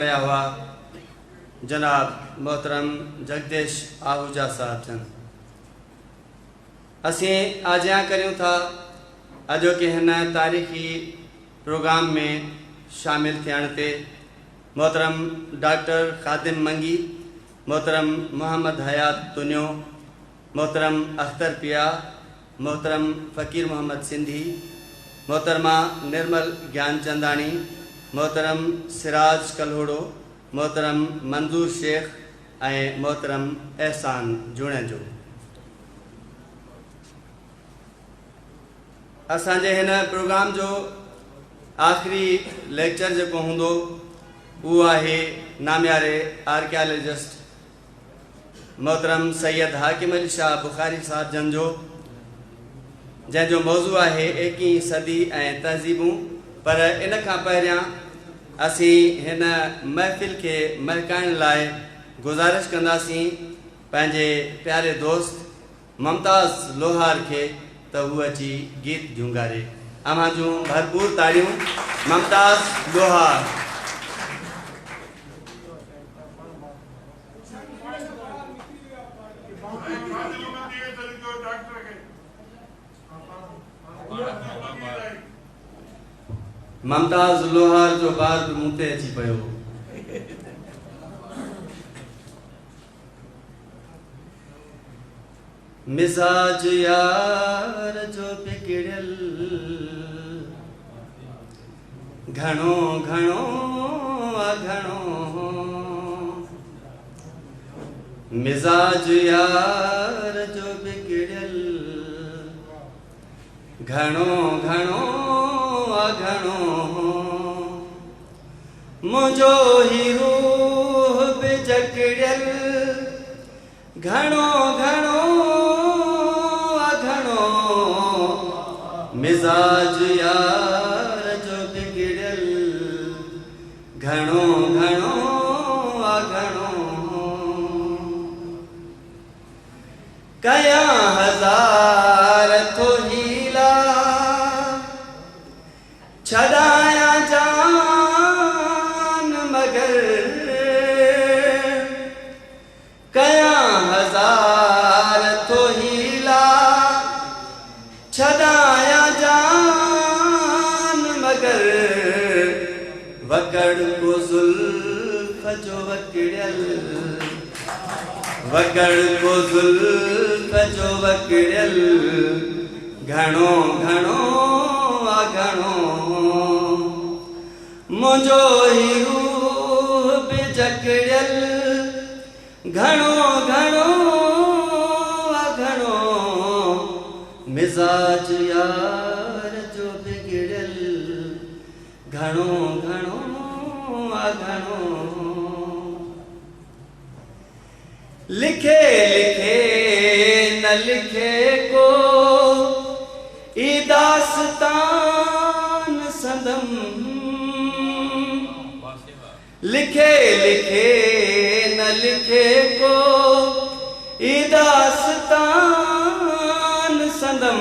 हुआ जनाब मोहतरम जगदीश आहूजा साहब सन असी आजियां करूँ था अजो के हिन तारीख़ी प्रोग्राम में शामिल थियण ते मोहतरम डॉक्टर खादिम मंगी, मोहतरम मोहम्मद हयात तुनियो, मोहतरम अख्तर पिया, मोहतरम फ़कीर मोहम्मद सिंधी, मोहतरमा निर्मल ज्ञानचंदानी, मोहतरम सिराज कल्होड़ो, मोहतरम मंजूर शेख और मोहतरम एहसान जुणे जो असांजे हिन प्रोग्राम जो आखिरी लेक्चर जो होंदो वो आहे नाम्यारे आर्कियोलॉजिस्ट मोहतरम सैयद हाकिम अली शाह बुखारी साहब जन जो जैंजो मौजू है 21वीं सदी ऐं तहज़ीबूं। पर इन खां पहिरियां असी हिन महफ़िल के महकाइण लाइ गुज़ारिश कंदासीं पंहिंजे प्यारे दोस्त मुमताज़ लोहार के त हू अची गीत झुंगारे। अव्हां जूं भरपूर ताड़ियूं मुमताज़ लोहार। मुमताज़ लोहार जो बार भी मुँह ते अची पियो। मिजाज यार जो बिगड़ल घणो घणो घणो, मिजाज यार जो बिगड़ल घणो घणो घणो, मुझो ही रूह बि जकड़ल घणो घणो घणो, मिजाज यार जो बिगड़ल घणो घणो घणो, कया हजार थो हीला छड़ाया जान मगर, कया हजार थो हीला छड़ाया जान मगर, वकड़ को जुल्फ जो वकड़ल, वकड़ को जुल्फ जो वकड़ल घणो घणो घणो, मुझो ही रूह बि जकड़ल घणो घणो घणो, मिजाज यार जो बिगड़ल घणो घणो घणो, लिखे लिखे न लिखे को ई दास्तान संदम, लिखे लिखे न लिखे को ई दास्तान संदम,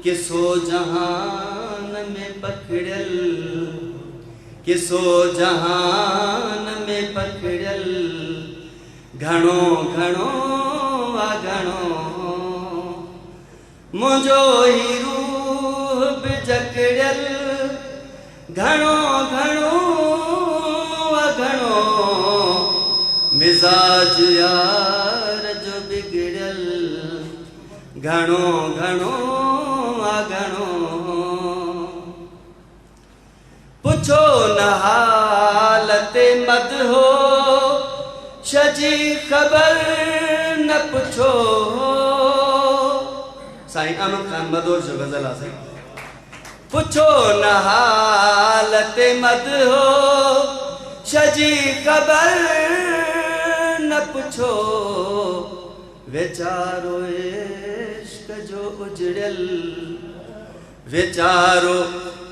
किसो जहान में पकड़ल, किसो जहान में पकड़ल घणो घणो घणो, मुझो ही रूह बि जकड़ल घणो घणो घणो, मिजाज यार जो बिगड़ल घणो घणो घणो, पुछो न हालत मद हो शजी खबर न पुछो। साईं अहमद खान मदोर जो गजल आहे। पुछो न हालत मद हो शजी खबर न पुछो, वेचारो इश्क जो उजड़ल, वेचारो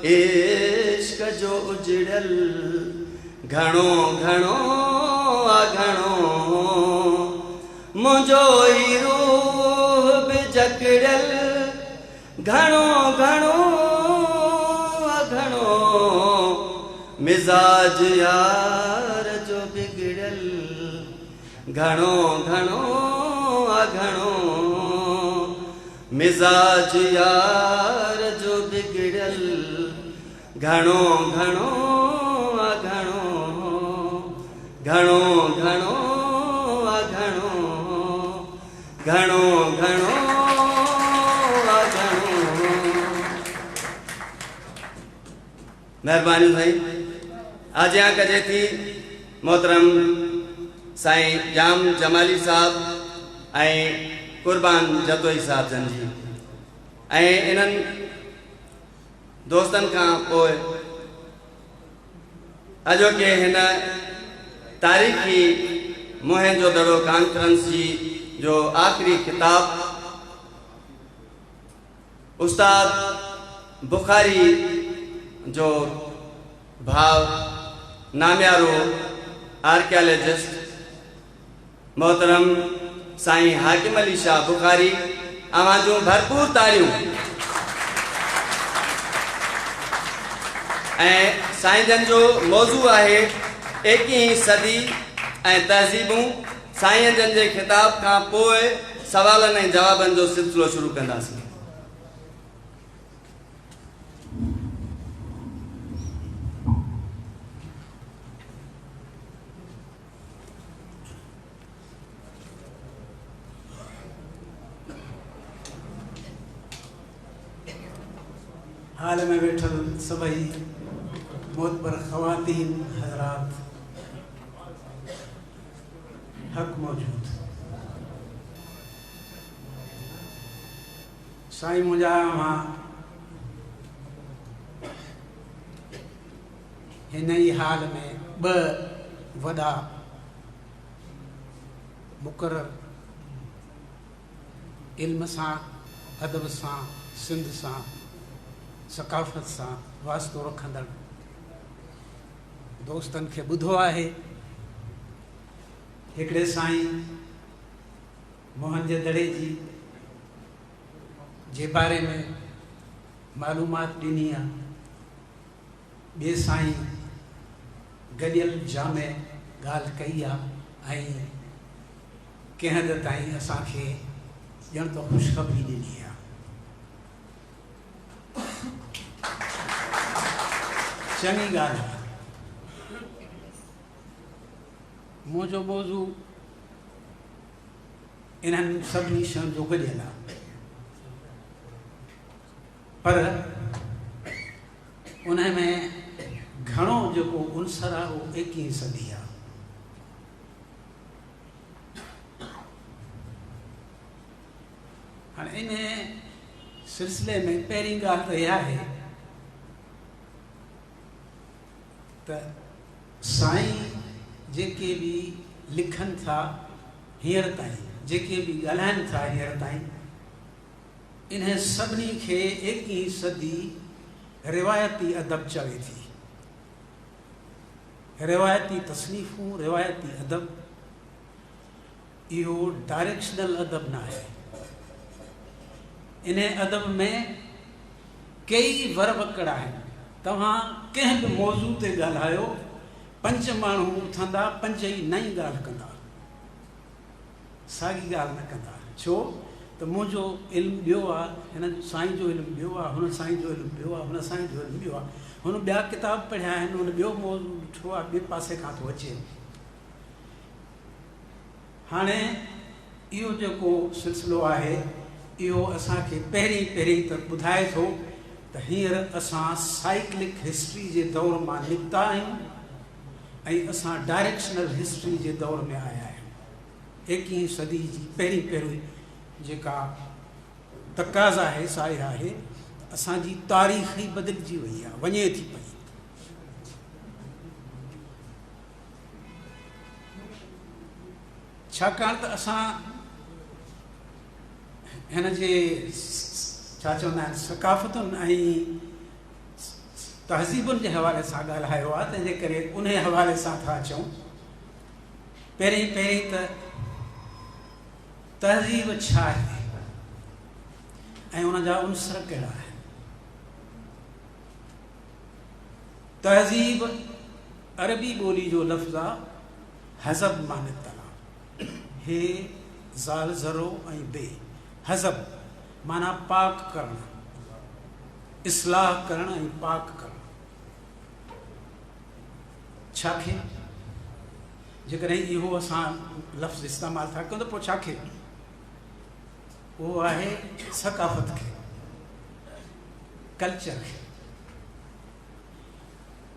इश्क जो उजड़ल घणो घणो घणो, मुझो ही रूह बि जकड़ल घणो घणो घणो, मिजाज यार जो बिगड़ल घणो घणो घणो मिजाज यार जो बिगड़ल घणो घणो घणो घणो घणो घणो घणो घणो मेहरबानी भाई आज यहाँ कजे थी मोहतरम साईं जाम जमाली साहब कुर्बान जतोई साहब जन जी इन्हनि दोस्तन का पोइ अजोके हिन तारीख़ी मुहिम जो दड़ो कॉन्फ्रेंस जी जो आखिरी खिताब उस्ताद बुखारी जो भाव नाम्यारो आर्कियोलॉजिस्ट मोहतरम साईं हाकिम अली शाह बुखारी आवाजों भरपूर तारियों साईं जन जो मौजू है 21वीं सदी तहज़ीबूं साईं जन के खिताब का पोइ सवालन ऐं जवाबन जो सिलसिलो शुरू कंदासीं। हाल में बैठल सभी मोतबर ख़वातीन हजरात हक मौजूद साईं मुंहिंजा मां हिन ई हाल में ॿ वॾा मुक़रर इल्म सां अदब सां सिंध सां सकाफ़त सां वास्तो रखंदड़ दोस्तन के ॿुधो आहे। हिकिड़े साईं मोहन जे दड़े जी जे बारे में मालूमात ॾिनी आहे। ॿिए साईं गॾियल जामे ॻाल्हि कई आहे ऐं कंहिं हद ताईं असांखे ॼण त ख़ुशख़बरी ॾिनी आहे। चङी ॻाल्हि आहे। मुंहिंजो मौज़ू इन्हनि सभिनी शयुनि जो गॾियल आहे पर उन में घणो जेको उनसर आहे उहो 21वीं सदी आहे। हाणे इन सिलसिले में पहिरीं ॻाल्हि त इहा आहे त साईं जेके भी लिखन था हींअर ताईं जेके भी ॻाल्हाइनि था हींअर ताईं इन्हें सभिनी खे 21वीं सदी रिवायती अदब चवे थी। रिवायती तसनीफ़ूं रिवायती अदब इहो डायरेक्शनल अदब न आहे। इन अदब में कई वरवकड़ आहिनि। तव्हां कंहिं बि मौज़ू ते ॻाल्हायो 5 माण्हू उथंदा 5 ई नई ॻाल्हि कंदा साॻी ॻाल्हि न कंदा। छो त मुंहिंजो इल्मु ॿियो आहे हिन साईं जो इल्मु ॿियो आहे हुन साईं जो इल्मु ॿियो आहे हुन साईं जो इल्मु ॿियो आहे हुन ॿिया किताब पढ़िया आहिनि हुन ॿियो मौज़ू ॾिठो आहे ॿिए पासे खां थो अचे। हाणे इहो जेको सिलसिलो आहे इहो असांखे पहिरीं त ॿुधाए थो त हींअर असां साइक्लिक हिस्ट्री जे दौर मां निकिता आहियूं ऐं असां डायरेक्शनल हिस्ट्री जे दौर में आया आहियूं। 21वीं सदी जी पहिरीं जेका तक़ाज़ा आहे सा इहा आहे असांजी तारीख़ ई बदिलजी वई आहे वञे थी पई। छाकाणि त असां हिन जे छा चवंदा आहिनि सकाफ़तुनि ऐं तहज़ीबुनि जे हवाले सां ॻाल्हायो आहे तंहिंजे करे उन हवाले सां था अचूं। पहिरीं त तहज़ीब छा आहे ऐं उन जा उनसर कहिड़ा आहिनि। तहज़ीब अरबी ॿोली जो लफ़्ज़ आहे हज़ब मां निकितल आहे। हे ज़ाल ज़रो ऐं बे हज़ब माना पाक करणु, इस्लाह करणु ऐं पाक करणु। छा खे जेकॾहिं इहो असां लफ़्ज़ इस्तेमालु था कयूं त पोइ छा खे? उहो आहे सकाफ़त खे, कल्चर खे।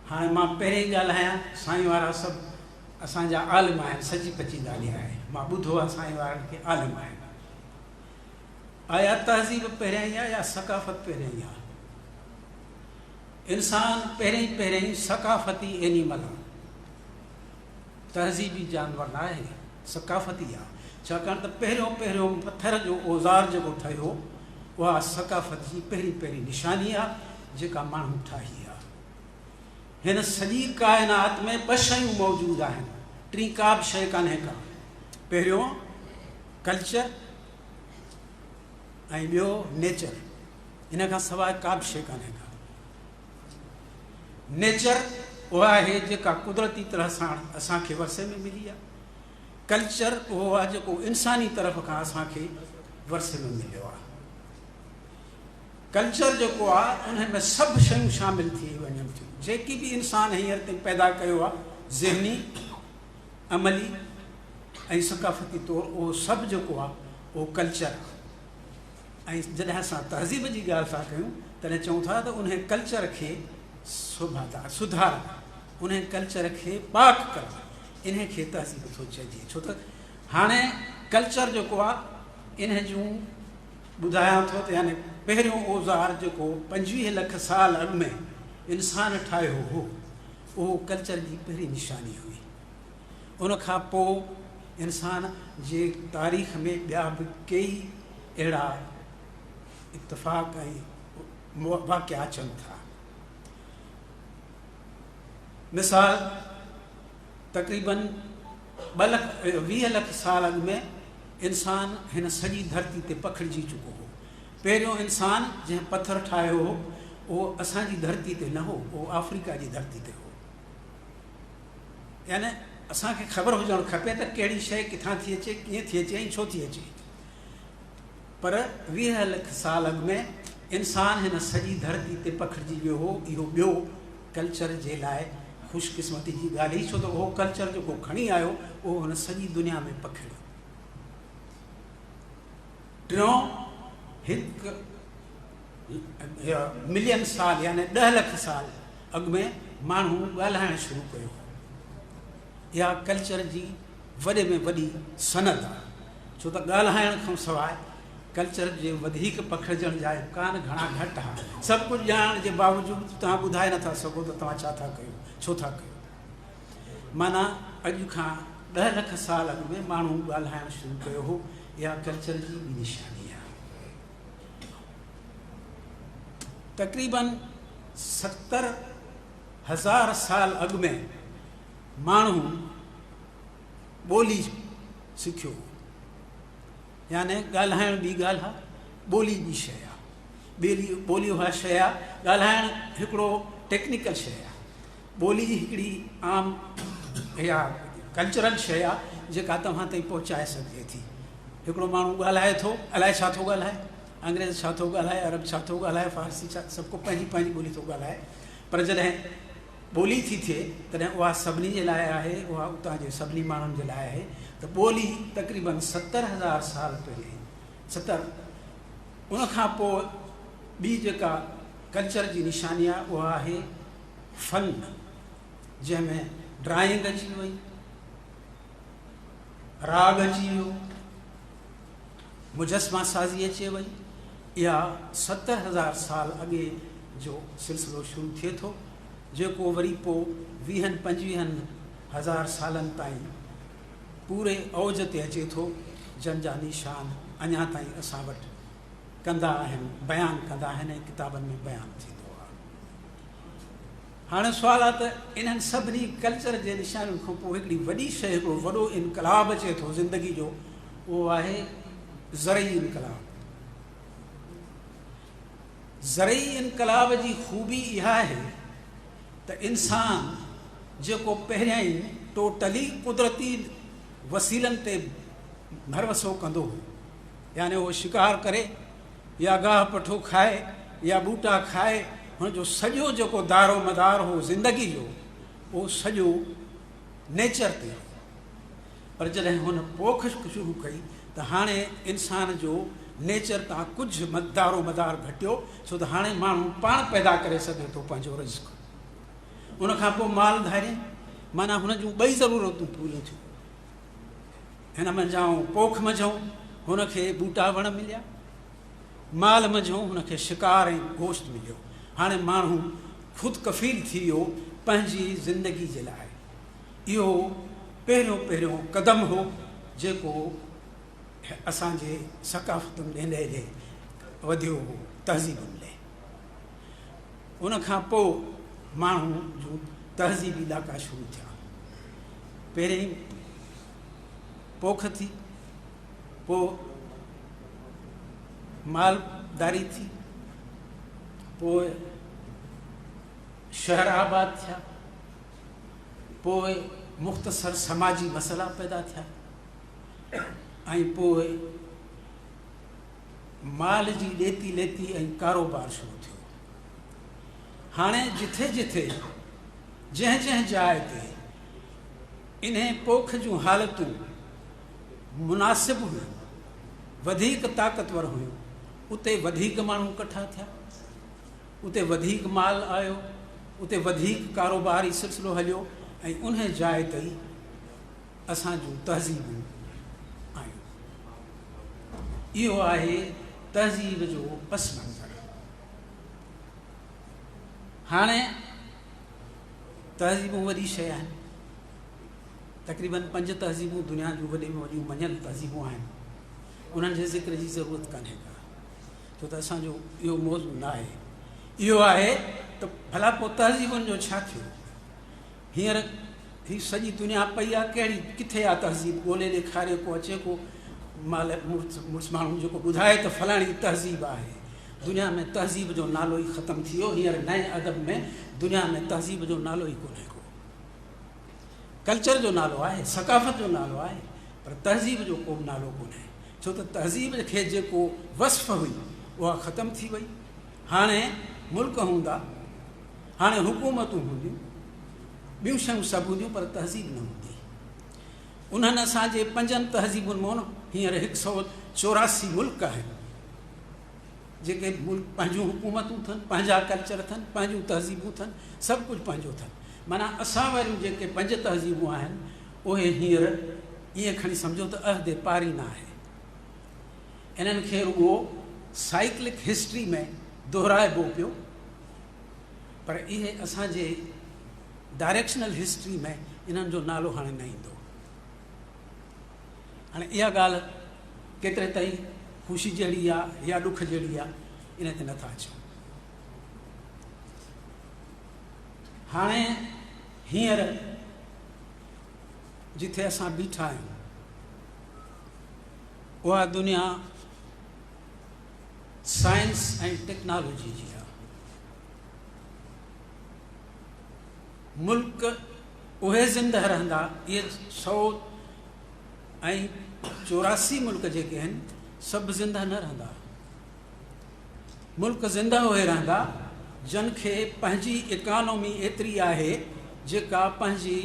हाणे मां पहिरें ॻाल्हायां, साईं वारा सभु असांजा आलिम आहिनि, सची पची ॻाल्हि आहे, मां ॿुधो आहे साईं वारनि खे आलिम आहिनि। आया तहज़ीब पहिरियां ई आहे या सकाफ़त पहिरियां ई आहे? इंसान पहिरें ई सकाफ़ती एनिमल आहे, तहज़ीबी जानवर न आहे, सकाफ़ती आहे। छाकाणि त पहिरियों पथर जो औज़ार जेको ठहियो उहा सकाफ़त जी पहिरीं निशानी आहे जेका माण्हू ठाही आहे। हिन सॼी काइनात में ॿ शयूं मौजूदु आहिनि, टी का बि शइ कान्हे का। पहिरियों कल्चर ऐं ॿियो नेचर, इन खां सवाइ का बि शइ कान्हे का। नेचर उहा आहे जेका कुदरती तरह सां असांखे वरसे में मिली आहे। कल्चर उहो आहे जेको इंसानी तरफ़ खां असांखे वरसे में मिलियो आहे। कल्चर जेको आहे उन में सभु शयूं शामिलु थी वञनि थियूं, जेकी बि इंसान हींअर ताईं पैदा कयो आहे, ज़हनी, अमली ऐं सकाफ़ती तौरु, उहो सभु जेको आहे उहो कल्चर आहे। ऐं जॾहिं असां तहज़ीब जी ॻाल्हि था कयूं तॾहिं चऊं था त उन कल्चर खे सुधार, उन कल्चर खे पाक करणु, इन खे तहज़ीब थो चइजे। छो त हाणे कल्चर जेको आहे इन जूं ॿुधायां थो त यानी पहिरियों औज़ार जेको 25 लख साल अॻु में इंसान ठाहियो हो, उहो कल्चर जी पहिरीं निशानी हुई। उन खां पोइ इंसान जे तारीख़ में ॿिया बि कई अहिड़ा इत्तफ़ाक़ ऐं वाक़िया अचनि था। मिसाल तक़रीबन 20 लख साल अॻु में इंसान हिन सॼी धरती ते पखिड़िजी चुको हो। पहिरियों इंसान जंहिं पथर ठाहियो हो उहो असांजी धरती ते न हो, उहो अफ्रीका जी धरती ते हो। यानी असांखे ख़बर हुजणु खपे त कहिड़ी शइ किथां थी अचे, कीअं थी अचे ऐं छो थी अचे। पर 20 लख साल अॻु में इंसान हिन सॼी धरती ते पखिड़िजी वियो हो। इहो ॿियो कल्चर जे लाइ ख़ुशकिस्मती जी ॻाल्हि हुई, छो त उहो कल्चर जेको खणी आयो उहो हुन सॼी दुनिया में पखिड़ियो। टियों, 1 मिलियन साल यानी 10 लख साल अॻु में माण्हू ॻाल्हाइणु शुरू कयो। इहा कल्चर जी वॾे में वॾी सनद आहे, छो त ॻाल्हाइण खां सवाइ कल्चर जे वधीक पखिड़िजण जा इम्कान घणा घटि आहे। सभु कुझु ॼाणण जे बावजूदि तव्हां ॿुधाए नथा सघो त तव्हां छा था कयो, छो था कयो। माना अॼु खां 10 लख साल अॻु में माण्हू ॻाल्हाइणु शुरू कयो हो। इहा कल्चर जी ॿी निशानी आहे। तक़रीबन 70,000 साल अॻु में माण्हू ॿोली सिखियो, यानी ॻाल्हाइण ॿी ॻाल्हि आहे, ॿोली ॿी शइ आहे। ॿोली उहा शइ आहे, ॻाल्हाइणु हिकिड़ो टेक्निकल शइ आहे। ॿोली हिकिड़ी आम या कल्चरल शइ आहे जेका तव्हां ताईं पहुचाए सघे थी। हिकिड़ो माण्हू ॻाल्हाए थो, अलाए छा थो ॻाल्हाए, अंग्रेज़ छा थो ॻाल्हाए, अरब छा थो ॻाल्हाए, फारसी छा, सभु को पंहिंजी ॿोली थो ॻाल्हाए। पर जॾहिं ॿोली थी थिए तॾहिं उहा सभिनी जे लाइ आहे, उहा उतां जे सभिनी माण्हुनि जे लाइ आहे। त ॿोली तक़रीबन 70,000 साल पहिरियों 70। उन खां पोइ ॿी जेका कल्चर जी निशानी आहे उहा आहे फ़न, जंहिंमें ड्राइंग अची वई, राग अची वियो, मुजस्मा साज़ी अची वई। इहा 70,000 साल अॻे जो सिलसिलो शुरू थिए थो, जेको वरी पोइ 20-25 सालनि ताईं पूरे औज ते अचे थो, जंहिंजा निशान अञा ताईं असां वटि कंदा आहिनि, बयानु कंदा आहिनि ऐं किताबनि में बयानु थींदो आहे। हाणे सुवालु आहे त इन्हनि सभिनी कल्चर जे निशानियुनि खां पोइ हिकिड़ी वॾी शइ, हिकिड़ो वॾो इनकलाब अचे थो ज़िंदगी जो, उहो आहे ज़रई इनकलाब। ज़रई इनकलाब जी ख़ूबी इहा आहे त इंसान जेको पहिरियां ई टोटली कुदरती वसीलनि ते भरवसो कंदो हो, यानी उहो शिकार करे या गाह पठो खाए या ॿूटा खाए, हुनजो सॼो जेको दारो मदार हो ज़िंदगी जो उहो सॼो नेचर ते। पर जॾहिं हुन पोख शुरू कई त हाणे इंसान जो नेचर तां कुझु दारो मदार घटियो, छो त हाणे माण्हू पाण पैदा करे सघे थो पंहिंजो रिस्क। उनखां पोइ माल धारे, माना हुन जूं ॿई ज़रूरतूं पूरियूं थियूं। हिन मंझां पोख मंझां हुनखे ॿूटा वण मिलिया, माल मंझां हुनखे शिकार ऐं गोश्त मिलियो। हाणे माण्हू ख़ुदि कफ़ील थी वियो पंहिंजी ज़िंदगी जे लाइ। इहो पहिरियों क़दम हो जेको असांजे सकाफ़तुनि ॾे वधियो हो, तहज़ीबुनि ॾे। उनखां पोइ माण्हू जूं तहज़ीबी इलाइक़ा शुरू थिया। पहिरीं पोख थी, पोइ मालदारी थी, पोइ शहर आबाद थिया, पोइ मुख़्तसर समाजी मसइला पैदा थिया, ऐं पोइ माल जी ॾेती लेती ऐं कारोबार शुरू थियो। हाणे जिथे जिथे जंहिं जाइ ते इन्हे पोख जूं हालतूं मुनासिब हुयूं, वधीक ताक़तवर हुयूं, उते वधीक माण्हू इकट्ठा थिया, उते वधीक माल आयो, उते वधीक कारोबारी सिलसिलो हलियो, ऐं उन जाइ ते ई असांजूं तहज़ीबूं आयूं। इहो आहे तहज़ीब जो पस मंज़र। हाणे तहज़ीबूं वॾी शइ आहिनि। तक़रीबन 5 तहज़ीबूं दुनिया जूं वॾे में वॾियूं मञियल तहज़ीबूं आहिनि। उन्हनि जे ज़िक्र जी ज़रूरत कान्हे का, छो त असांजो इहो मौज़ू न आहे। इहो आहे त भला पोइ तहज़ीबुनि जो छा थियो? हींअर ही सॼी दुनिया पई आहे, कहिड़ी किथे आहे तहज़ीब? ॻोल्हे ॾेखारे को अचे को माल मुड़ुसु माण्हू जेको ॿुधाए त फलाणी तहज़ीब आहे। दुनिया में तहज़ीब जो नालो ई ख़तमु थी वियो। हींअर नए अदब में दुनिया में तहज़ीब जो नालो ई कोन्हे को। कल्चर जो नालो आहे, सकाफ़त जो नालो आहे, पर तहज़ीब जो को नालो कोन्हे। छो त तहज़ीब खे जेको वस्फ़ हुई उहा ख़तमु थी वई। हाणे मुल्क हूंदा, हाणे हुकूमतूं हूंदियूं, ॿियूं शयूं सभु हूंदियूं, पर तहज़ीब न हूंदी। उन्हनि असांजे 5 तहज़ीबुनि मां हींअर 184 मुल्क आहिनि जेके मुल्क पंहिंजूं हुकूमतूं अथनि, पंहिंजा कल्चर अथनि, पंहिंजूं तहज़ीबूं अथनि, सभु कुझु पंहिंजो अथनि। माना असां वारियूं जेके 5 तहज़ीबूं आहिनि उहे हींअर ईअं खणी सम्झो त अहदे पारी न आहे। इन्हनि खे रुॻो साइक्लिक हिस्ट्री में दोहिराइबो पियो, पर इहे असांजे डायरेक्शनल हिस्ट्री में इन्हनि जो नालो हाणे न ईंदो। हाणे इहा ॻाल्हि केतिरे ताईं ख़ुशी जहिड़ी आहे या ॾुख जहिड़ी आहे, इन ते नथा अचूं। हाणे हींअर जिथे असां बीठा आहियूं उहा दुनिया साइंस ऐं टेक्नोलॉजी जी आहे। मुल्क उहे ज़िंदह रहंदा, इहे 184 मुल्क जेके आहिनि सभु ज़िंदह न रहंदा। मुल्क ज़िंदह उहे रहंदा जन खे पंहिंजी इकानमी एतिरी आहे जेका पंहिंजी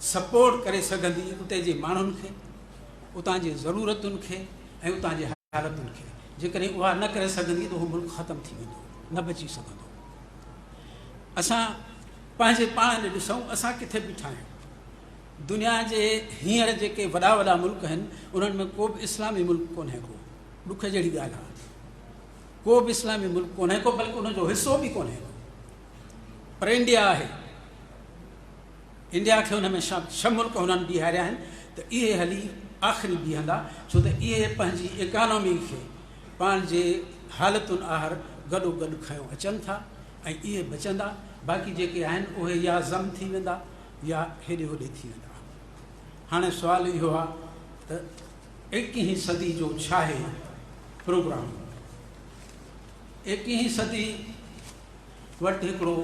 सपोर्ट करे सघंदी उते जे माण्हुनि खे, उतां जी ज़रूरतुनि खे ऐं उतां जे हालतुनि खे। जेकॾहिं उहा न करे सघंदी त उहो मुल्क ख़तमु थी वेंदो, न बची सघंदो। असां पंहिंजे पाण ॾे ॾिसूं, असां किथे बीठा आहियूं। दुनिया जे हींअर जेके वॾा वॾा मुल्क आहिनि उन्हनि में को बि इस्लामी मुल्क कोन्हे को। ॾुख जहिड़ी ॻाल्हि आहे, को बि इस्लामी मुल्क कोन्हे को, बल्कि उनजो हिसो बि कोन्हे को। पर इंडिया आहे, इंडिया खे हुन में 6 मुल्क हुननि बीहारिया आहिनि त इहे हली आख़िरी बीहंदा, छो त इहे पंहिंजी इकानमी खे पंहिंजे हालतुनि आहर गॾोगॾु खयों अचनि था ऐं इहे बचंदा। बाक़ी जेके आहिनि उहे या ज़म थी वेंदा या हेॾे होॾे थी वेंदा। हाणे सुवालु इहो आहे त 21वीं सदी जो छा आहे प्रोग्राम? 21वीं सदी वटि हिकिड़ो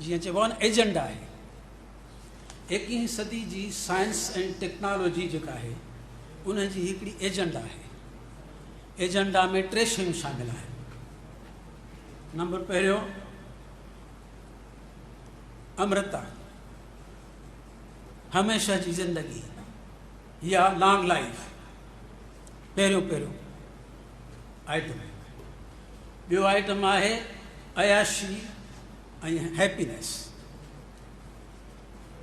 जीअं चइबो आहे न एजेंडा आहे। 21वीं सदी जी साइंस ऐं टेक्नोलॉजी जेका आहे उनजी हिकिड़ी एजेंडा आहे। एजेंडा में 3 शयूं शामिल आहिनि। नंबर पहिरियों अमृता, हमेशह जी ज़िंदगी या लॉन्ग लाइफ, पहिरियों आइटम। ॿियो आइटम आहे अयाशी ऐं हैप्पीनेस,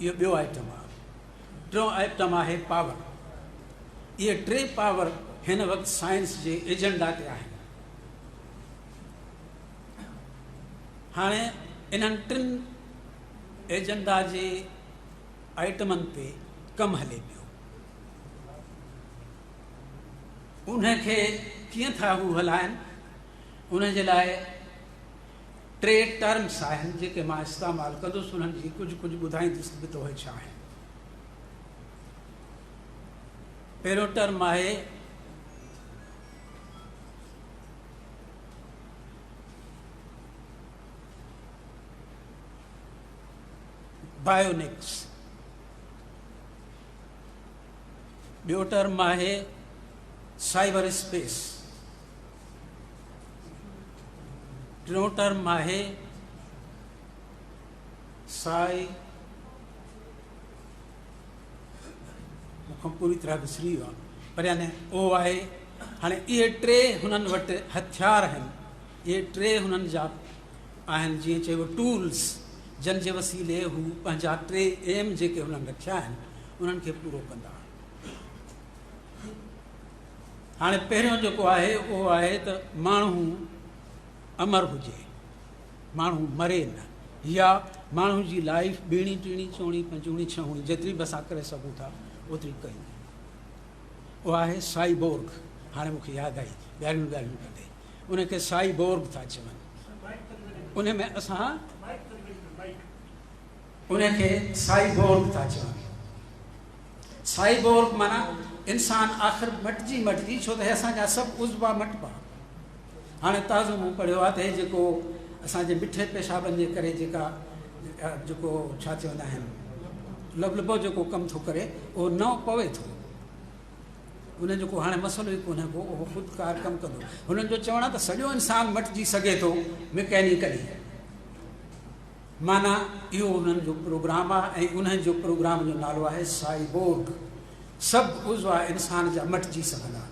इहो ॿियो आइटम आहे। टियों आइटम आहे पावर। इहे 3 पावर हिन वक़्तु साइंस जे एजेंडा ते आहिनि। हाणे इन्हनि 3 एजेंडा जे आइटमनि ते कमु हले पियो। उनखे कीअं था हू हलाइनि, उनजे लाइ 3 टर्म्स आहिनि जेके मां इस्तेमालु कंदुसि, उन्हनि जी कुझु ॿुधाईंदुसि बि तो छा आहिनि। पहिरियों टर्म आहे बायोनिक्स, ॿियो टर्म आहे साइबर स्पेस, टियों टर्म आहे मूंखां पूरी तरह विसरी वियो आहे, पर यानी उहो आहे। हाणे इहे 3 हुननि वटि हथियार आहिनि, इहे 3 हुननि जा आहिनि, जीअं चइबो टूल्स, जन जे वसीले हू पंहिंजा 3 एम जेके हुननि रखिया आहिनि उन्हनि खे पूरो कंदा। हाणे पहिरियों जेको आहे उहो आहे त माण्हू अमर हुजे, माण्हू मरे न, या माण्हू जी लाइफ 2 3 4 5 6 जेतिरी बि असां करे सघूं था ओतिरी कयूं। उहो आहे साइबोर्ग। हाणे मूंखे यादि आई ॻाल्हियूं कंदे, उनखे साइबोर्ग था चवनि। उन में असां उनखे साइबोर्ग था चवनि। साइबोर्ग माना इंसान आख़िर मटिजी छो त असांजा सभु उज़वा मटिबा। हाणे ताज़ो मूं पढ़ियो आहे त हे जेको असांजे मिठे पेशाबनि जे करे जेको छा चवंदा आहिनि लबलबो जेको कमु थो करे उहो न पवे थो। उन जेको हाणे मसइलो ई कोन्हे को, उहो ख़ुदकार कमु कंदो। हुननि जो चवणु आहे त सॼो इंसानु मटिजी सघे थो मैकेनिकली, माना इहो उन्हनि जो प्रोग्राम आहे ऐं उन्हनि जो प्रोग्राम जो नालो आहे साइबोर्ग। सभु उज़वा इंसान जा मटिजी सघंदा।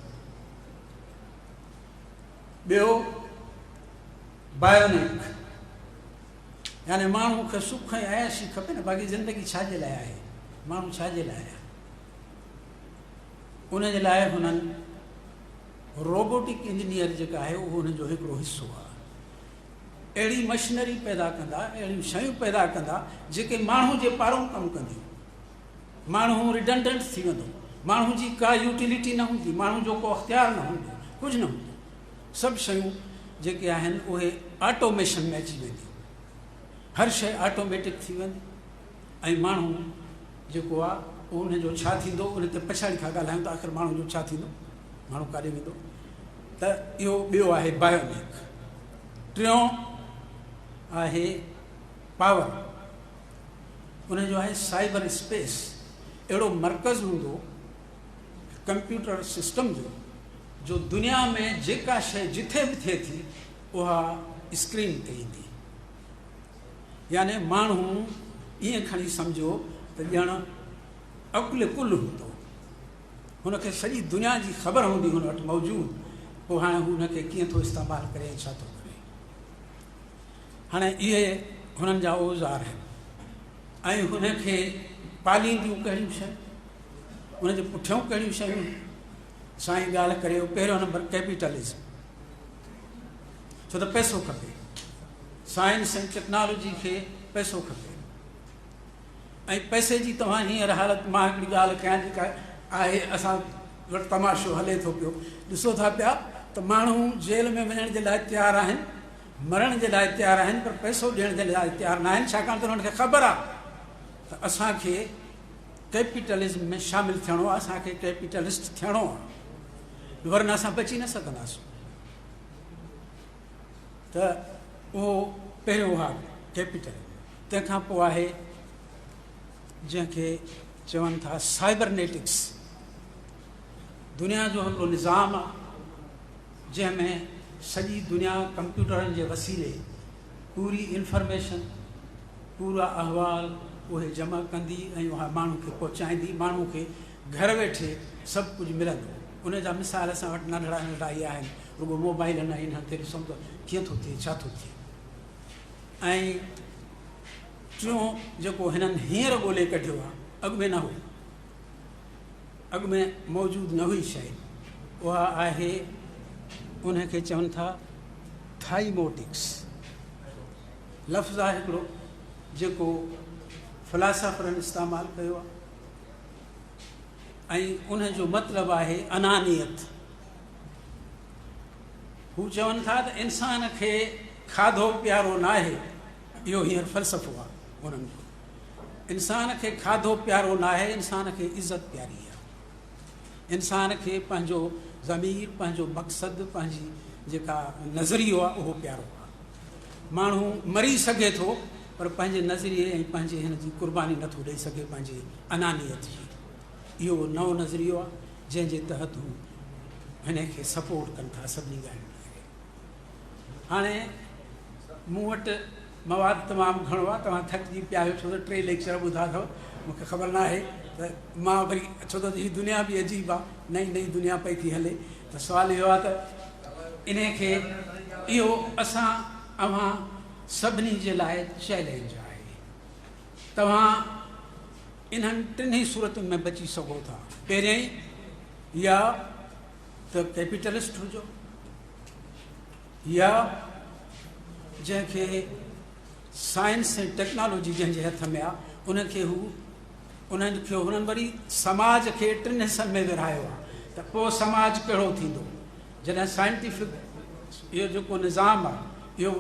ॿियो बायोनिक, यानी माण्हू खे सुख ऐं अयाशी खपे न, बाक़ी ज़िंदगी छाजे लाइ आहे, माण्हू छाजे लाइ आहे। उनजे लाइ हुननि रोबोटिक इंजीनियर जेका आहे उहो हुनजो हिकिड़ो हिसो आहे। अहिड़ी मशीनरी पैदा कंदा, अहिड़ियूं शयूं पैदा कंदा जेके माण्हू जे पारां कमु कंदियूं। माण्हू रिडंडेंट थी वेंदो, माण्हू जी का यूटिलिटी न हूंदी, माण्हू जो को अख़्तियार न हूंदो, कुझु न हूंदो। सभु शयूं जेके आहिनि उहे ऑटोमेशन में अची वेंदियूं। हर शइ ऑटोमेटिक थी वेंदी ऐं माण्हू जेको आहे उनजो छा थींदो, उन ते पछाड़ी खां ॻाल्हायूं त आख़िर माण्हू जो छा थींदो, माण्हू काॾे वेंदो। त इहो ॿियो आहे बायोनिक। टियों आहे पावर, उनजो आहे साइबर स्पेस। अहिड़ो मर्कज़ हूंदो कंप्यूटर सिस्टम जो दुनिया में जेका शइ जिथे बि थिए थी उहा स्क्रीन ते ईंदी। यानी माण्हू ईअं खणी सम्झो त ॼण अकुल कुल हूंदो, हुनखे सॼी दुनिया जी ख़बर हूंदी हुन वटि मौजूदु। पोइ हाणे हू हुनखे कीअं थो इस्तेमालु करे ऐं छा थो करे। हाणे इहे हुननि जा औज़ार आहिनि ऐं हुनखे पालींदियूं कहिड़ियूं शयूं, हुनजे पुठियां कहिड़ियूं शयूं। साईं ॻाल्हि करे पहिरियों नंबर कैपिटलिज़म, छो त पैसो खपे। साइंस ऐं टेक्नोलॉजी खे पैसो खपे ऐं पैसे जी तव्हां हींअर हालति, मां हिकिड़ी ॻाल्हि कयां जेका आहे असां वटि तमाशो हले थो पियो। ॾिसो था पिया त माण्हू जेल में वञण जे लाइ तयारु आहिनि, मरण जे लाइ तयारु आहिनि, पर पैसो ॾियण जे लाइ तयारु न आहिनि, छाकाणि त उन्हनि खे ख़बर आहे त असांखे कैपिटलिज़म में शामिलु थियणो आहे, असांखे कैपिटलिस्ट थियणो आहे, वरना असां बची न सघंदासीं। त उहो पहिरियों आहे कैपिटल। तंहिंखां पोइ आहे जंहिंखे चवनि था साइबरनेटिक्स। दुनिया जो हिकिड़ो निज़ाम आहे जंहिंमें सॼी दुनिया कंप्यूटरनि जे वसीले पूरी इंफॉर्मेशन, पूरा अहवाल उहे जमा कंदी ऐं उहा माण्हू खे पहुचाईंदी, माण्हू खे घर वेठे सभु कुझु मिलंदो। उन जा मिसाल असां वटि नंढड़ा नंढड़ा इहे आहिनि, रुॻो मोबाइल न हिन ते ॾिसूं त कीअं थो थिए, छा थो थिए। ऐं टियों जेको हिननि हींअर ॻोल्हे कढियो आहे, अॻु में न हो, अॻु में मौजूदु न हुई शइ, उहा आहे उनखे चवनि था थाईमोटिक्स। लफ़्ज़ आहे हिकिड़ो जेको फ़िलासफ़रनि इस्तेमालु कयो आहे ऐं उनजो मतिलबु आहे अनानियत। हू चवनि था त इंसान खे खाधो प्यारो न आहे, इहो हींअर फ़लसफ़ो आहे उन्हनि जो। इंसान खे खाधो प्यारो न आहे, इंसान खे इज़त प्यारी आहे। इंसान खे पंहिंजो ज़मीर, पंहिंजो मक़सदु, पंहिंजी जेका नज़रियो आहे उहो प्यारो आहे। माण्हू मरी सघे थो पर पंहिंजे नज़रिए ऐं पंहिंजे हिन जी क़ुर्बानी नथो ॾेई सघे, पंहिंजी अनानियत जी। इहो नओं नज़रियो आहे जंहिंजे तहत हू हिन खे सपोर्ट कनि था सभिनी ॻाल्हियुनि खे। हाणे मूं वटि मवादु तमामु घणो आहे, तव्हां थकिजी पिया आहियो छो त 3 लेक्चर ॿुधा अथव। मूंखे ख़बर न आहे त मां वरी छो त हीअ दुनिया बि अजीब आहे, नई नई दुनिया पई थी हले, त सुवालु इहो आहे त इन खे इहो असां अव्हां सभिनी जे लाइ चैलेंज आहे। तव्हां इन्हनि 3 सूरतुनि में बची सघो था। पहिरियों या त कैपिटलिस्ट हुजो, या जंहिंखे साइंस ऐं टेक्नोलॉजी जंहिंजे हथ में आहे उनखे उन्हनि वरी समाज खे 3 हिसनि में विरहायो आहे। त पोइ समाज कहिड़ो थींदो? जॾहिं साइंटिफिक इहो जेको निज़ाम आहे इहो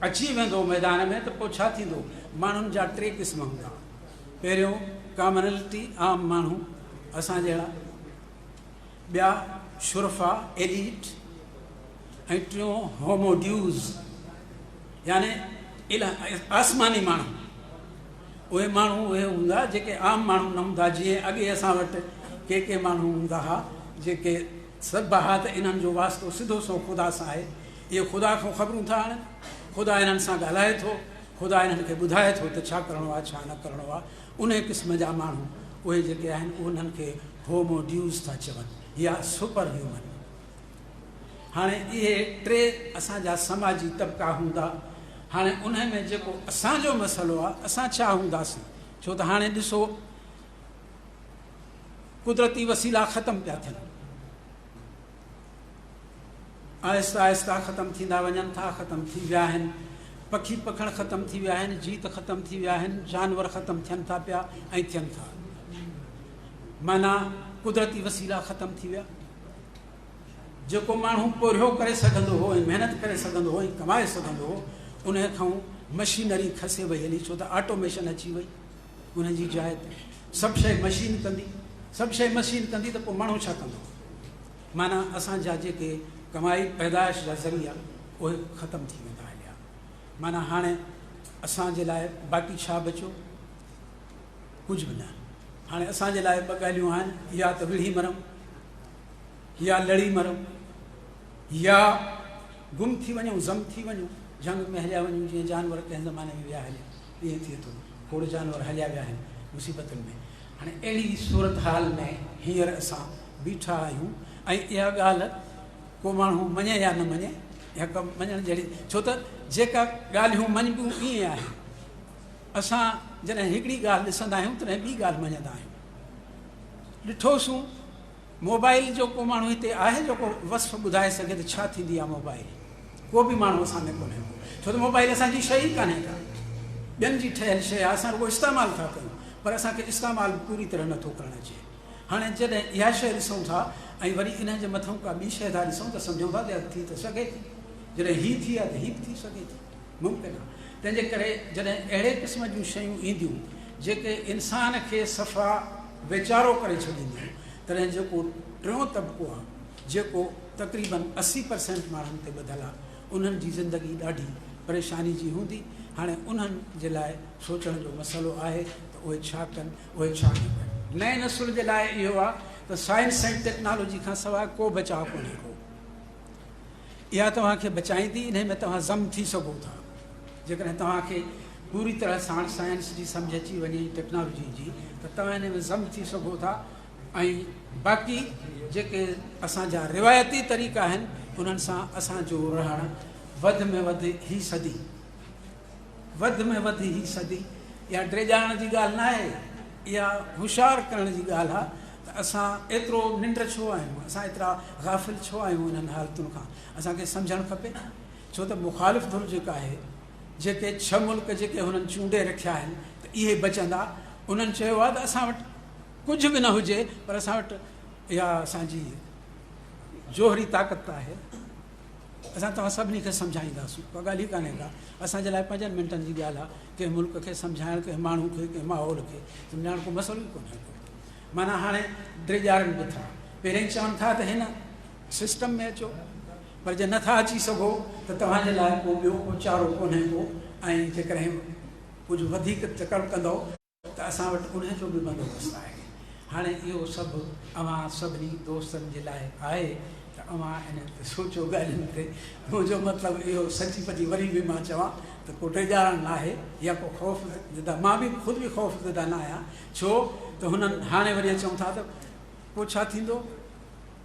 अची वेंदो मैदान में, त पोइ छा थींदो? माण्हुनि जा 3 क़िस्म हूंदा। पहिरियों कॉमनलिटी, आम माण्हू असां जहिड़ा, ॿिया शुरफा एलीट, ऐं टियों होमोड्यूज़ यानी आसमानी माण्हू। उहे माण्हू उहे हूंदा जेके आम माण्हू न हूंदा। जीअं अॻे असां वटि के माण्हू हूंदा हुआ जेके सभु हा त इन्हनि जो वास्तो सिधो सो ख़ुदा सां आहे, इहे ख़ुदा खां ख़बरूं था आणनि, ख़ुदा इन्हनि सां ॻाल्हाए थो, ख़ुदा इन्हनि खे ॿुधाए थो त छा करिणो आहे छा न करिणो आहे। उन क़िस्म जा माण्हू उहे जेके आहिनि उन्हनि खे होमोड्यूज़ था चवनि या सुपर ह्यूमन। हाणे इहे 3 असांजा समाजी तबिका हूंदा। हाणे उन में जेको असांजो मसइलो आहे, असां छा हूंदासीं? छो त हाणे ॾिसो कुदरती वसीला ख़तमु पिया थियनि, आहिस्ता आहिस्ता ख़तमु थींदा वञनि था, ख़तमु थी विया आहिनि। पखी पखण ख़तमु थी विया आहिनि, जीत ख़तमु थी विया आहिनि, जानवर ख़तमु थियनि था पिया ऐं थियनि था। माना कुदरती वसीला ख़तमु थी विया। जेको माण्हू पोरियो करे सघंदो हो ऐं महिनत करे सघंदो हो ऐं कमाए सघंदो हो, उन खां मशीनरी खसे वई हली, छो त ऑटोमेशन अची वई उन जी जाइ ते। सभु शइ मशीन कंदी, सभु शइ मशीन कंदी त पोइ माण्हू छा कंदो? माना असांजा जेके कमाई पैदाइश जा ज़रिया उहे ख़तमु थी वेंदा हलिया। माना हाणे असांजे लाइ बाक़ी छा बचियो? कुझु बि न। हाणे असांजे लाइ 2 ॻाल्हियूं आहिनि, या त विढ़ी मरूं, या लड़ी मरूं, या गुम थी वञूं, ज़म थी वञूं, जंग में हलिया वञूं। जीअं जानवर कंहिं ज़माने में विया हलिया, ईअं थिए थो। खोड़ जानवर हलिया विया आहिनि मुसीबतुनि में। हाणे अहिड़ी सूरत हाल में हींअर असां बीठा आहियूं ऐं इहा ॻाल्हि को माण्हू मञे या न मञे, या कमु मञण जहिड़ी, छो त जेका ॻाल्हियूं मञिबियूं ईअं आहे। असां जॾहिं हिकिड़ी ॻाल्हि ॾिसंदा आहियूं तॾहिं ॿी ॻाल्हि मञंदा आहियूं। ॾिठोसीं मोबाइल जो को माण्हू हिते आहे जेको वस्फ़ ॿुधाए सघे त छा थींदी आहे मोबाइल? को बि माण्हू असां में कोन्हे, छो त मोबाइल असांजी शइ ई कान्हे का, ॿियनि जी ठहियलु शइ आहे। असां रुॻो इस्तेमालु था कयूं पर असांखे इस्तेमालु पूरी तरह नथो करणु अचे। हाणे जॾहिं इहा शइ ॾिसूं था ऐं वरी इन जे मथां का ॿी शइ था ॾिसूं त सम्झूं था त थी त सघे थी। जॾहिं हीअ थी आहे त हीअ बि थी सघे थी, मुमकिन आहे। तंहिंजे करे जॾहिं अहिड़े क़िस्म जूं शयूं ईंदियूं जेके इंसान खे सफ़ा वीचारो करे छॾींदियूं, तॾहिं जेको 3 तबिको आहे जेको तक़रीबन 80% माण्हुनि ते ॿधलु आहे, उन्हनि जी ज़िंदगी ॾाढी परेशानी जी हूंदी हाणे उन्हनि जे लाइ सोचण जो मसइलो आहे त उहे छा कनि उहे छा न कनि। नए नसुल जे लाइ इहो आहे त साइंस ऐं टेक्नोलॉजी खां सवाइ को बचाव कोन्हे को। इहा तव्हांखे बचाईंदी, इन में तव्हां ज़म थी सघो था। जेकॾहिं तव्हांखे पूरी तरह सां साइंस जी सम्झ अची वञे टेक्नोलॉजी जी, त तव्हां इन में ज़म थी सघो था। ऐं बाक़ी जेके असांजा रिवायती तरीक़ा आहिनि उन्हनि सां असांजो रहणु वधि में वधि ई सदी, वधि में वधि ई सदी। इहा ड्रेजाइण जी ॻाल्हि न आहे, इहा होशियारु करण जी ॻाल्हि आहे त असां एतिरो निंड छो आहियूं, असां एतिरा गाफ़िल छो आहियूं इन्हनि हालतुनि खां। असांखे सम्झणु खपे, छो त मुखालिफ़ धुर जेका आहे, जेके 6 मुल्क जेके हुननि चूंडे रखिया आहिनि त इहे बचंदा। उन्हनि चयो आहे त असां वटि कुझु बि न हुजे पर असां वटि इहा असांजी जोहरी ताक़त आहे। असां तव्हां सभिनी खे सम्झाईंदासीं, का ॻाल्हि ई कान्हे का। असांजे लाइ 5 मिंटनि जी ॻाल्हि आहे, कंहिं मुल्क खे सम्झाइणु, कंहिं माण्हू खे, कंहिं माहौल खे सम्झाइणु को मसइलो ई कोन्हे को। माना हाणे ड्रेजारनि बि था, पहिरें चवनि था त हिन सिस्टम में अचो, पर जे नथा अची सघो त तव्हांजे लाइ को ॿियो को चारो कोन्हे को। ऐं जेकॾहिं कुझु वधीक चकर कंदो त असां वटि उन जो बि बंदोबस्तु आहे। हाणे इहो सभु अव्हां सभिनी दोस्तनि जे लाइ आहे त अव्हां इन ते सोचो ॻाल्हियुनि ते। मुंहिंजो मतिलबु इहो सची पची वरी बि मां चवां त को ड्रेजारण न आहे या को ख़ौफ़ ज़दा। मां बि ख़ुदि बि ख़ौफ़ ज़दा न आहियां, छो त हुननि हाणे वरी अचूं था त पोइ छा थींदो।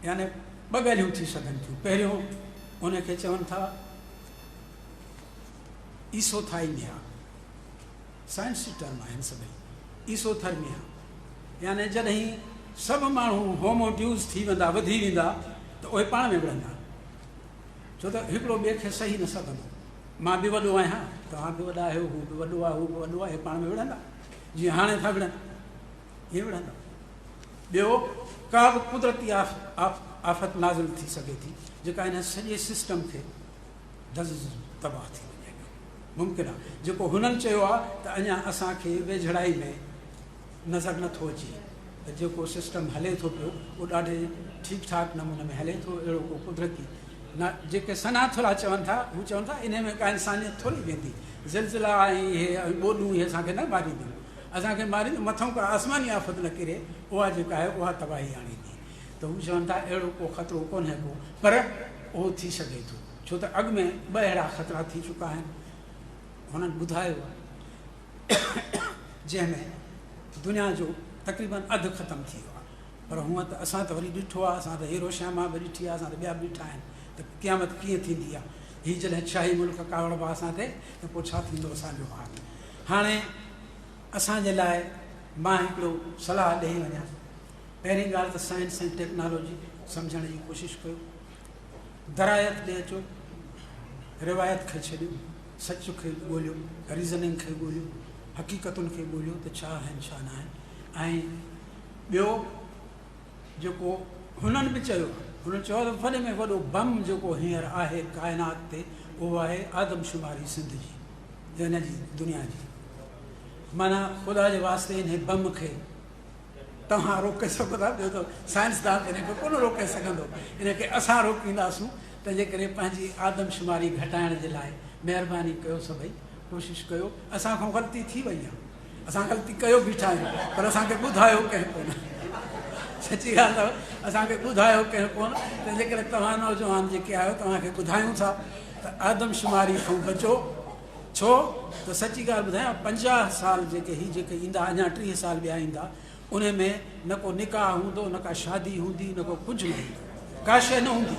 यानी 2 ॻाल्हियूं थी सघनि थियूं। पहिरियों उनखे चवनि था ईसोथाइमिया, साइंसी टर्म आहिनि सभई। ईसोथर्मिया यानी जॾहिं सभु माण्हू होमोड्यूस थी वेंदा, वधी वेंदा त उहे पाण में विढ़ंदा, छो त हिकिड़ो ॿिए खे सही न सघंदो। मां बि वॾो आहियां, तव्हां बि वॾा आहियो, हू बि वॾो आहे, हू बि वॾो आहे, हे पाण में विढ़ंदा। जीअं हाणे था विढ़नि, हीअं विढ़ंदा। ॿियो, का बि कुदरती आफ़त नाज़िल थी सघे थी जेका हिन सॼे सिस्टम खे तबाह थी वञे। मुमकिन आहे जेको हुननि चयो आहे त अञा असांखे वेझड़ाई में नज़र नथो अचे त जेको सिस्टम हले थो पियो उहो ॾाढे ठीकु ठाक नमूने में हले थो। अहिड़ो को कुदरती न, जेके सनाथुला चवनि था हू चवनि था इन में का इंसानियत थोरी वेंदी। ज़िलज़िला ऐं इहे ॿोॾूं इहे असांखे न मारींदियूं, असांखे मारींदियूं मथां का आसमानी आफ़त न किरे, उहा जेका आहे उहा तबाही आणींदी। त हू चवनि था अहिड़ो को ख़तरो कोन्हे को, पर उहो थी सघे थो, छो त अॻु में 2 अहिड़ा ख़तरा थी चुका आहिनि। हुननि ॿुधायो आहे जंहिंमें दुनिया जो तक़रीबन अधु ख़तमु थी वियो आहे। पर हूअं त असां त वरी ॾिठो आहे, असां त हिरोशिमा बि ॾिठी आहे, असां त ॿिया बि ॾिठा आहिनि त क़यामत कीअं थींदी आहे। हीअ जॾहिं शाही मुल्क कावड़बा असां ते त पोइ छा थींदो असांजो हाल। हाणे असांजे लाइ मां हिकिड़ो सलाह ॾेई वञा। पहिरीं ॻाल्हि त साइंस ऐं टेक्नोलॉजी सम्झण जी कोशिशि कयो, दरायत ॾे अचो, रिवायत खे छॾियो, सच खे ॻोल्हियो, रीज़निंग खे ॻोल्हियो, हक़ीक़तुनि खे ॻोल्हियो त छा आहिनि छा न आहिनि। ऐं ॿियो जेको हुननि बि चयो, हुननि चयो त वॾे में वॾो बम जेको हींअर आहे काइनात ते उहो आहे आदमशुमारी सिंध जी, हिन जी दुनिया जी। माना ख़ुदा जे वास्ते इन बम खे तव्हां रोके सघो था, ॿियो त साइंसदान इनखे कोन रोके सघंदो। इनखे असां रोकींदासूं, तंहिंजे करे पंहिंजी आदमशुमारी घटाइण जे लाइ महिरबानी कयो, सभई कोशिशि कयो। असांखां ग़लती थी वई आहे, असां ग़लती कयो बीठा आहियूं, पर असांखे ॿुधायो कंहिं कोन। सची ॻाल्हि अथव, असांखे ॿुधायो कंहिं कोन। तंहिंजे करे तव्हां नौजवान जेके आहियो तव्हांखे ॿुधायूं था त आदमशुमारी खां बचो। छो त सची ॻाल्हि ॿुधायां, 50 साल जेके ईंदा, अञा 30 साल ॿिया ईंदा, उन में न को निकाह हूंदो, न का शादी हूंदी, न को कुझु न हूंदो, का शइ न हूंदी,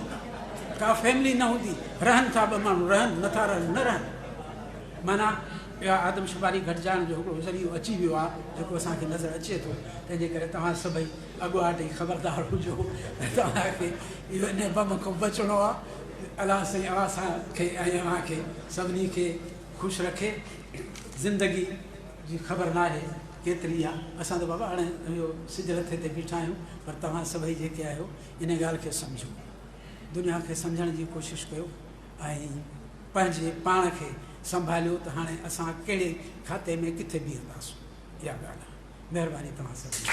का फैमिली न हूंदी। रहनि था 2 माण्हू, रहनि नथा, रहनि न रहनि। माना इहा आदमशुमारी घटिजाइण जो हिकिड़ो ज़रियो अची वियो आहे जेको असांखे नज़र अचे थो। तंहिंजे करे तव्हां सभई अॻुवाट ई ख़बरदार हुजो, तव्हांखे इहो इन बम खां बचिणो आहे। अलाह साईं असांखे ऐं अव्हांखे सभिनी खे ख़ुशि रखे। ज़िंदगी जी ख़बर न आहे केतिरी आहे। असां त बाबा हाणे इहो सिज रथे ते बीठा आहियूं, पर तव्हां सभई जेके आहियो इन ॻाल्हि खे सम्झो, दुनिया खे सम्झण जी कोशिशि कयो ऐं पंहिंजे पाण खे संभालियो त हाणे असां कहिड़े खाते में किथे बीहंदासीं। इहा ॻाल्हि आहे। महिरबानी तव्हां सभिनी।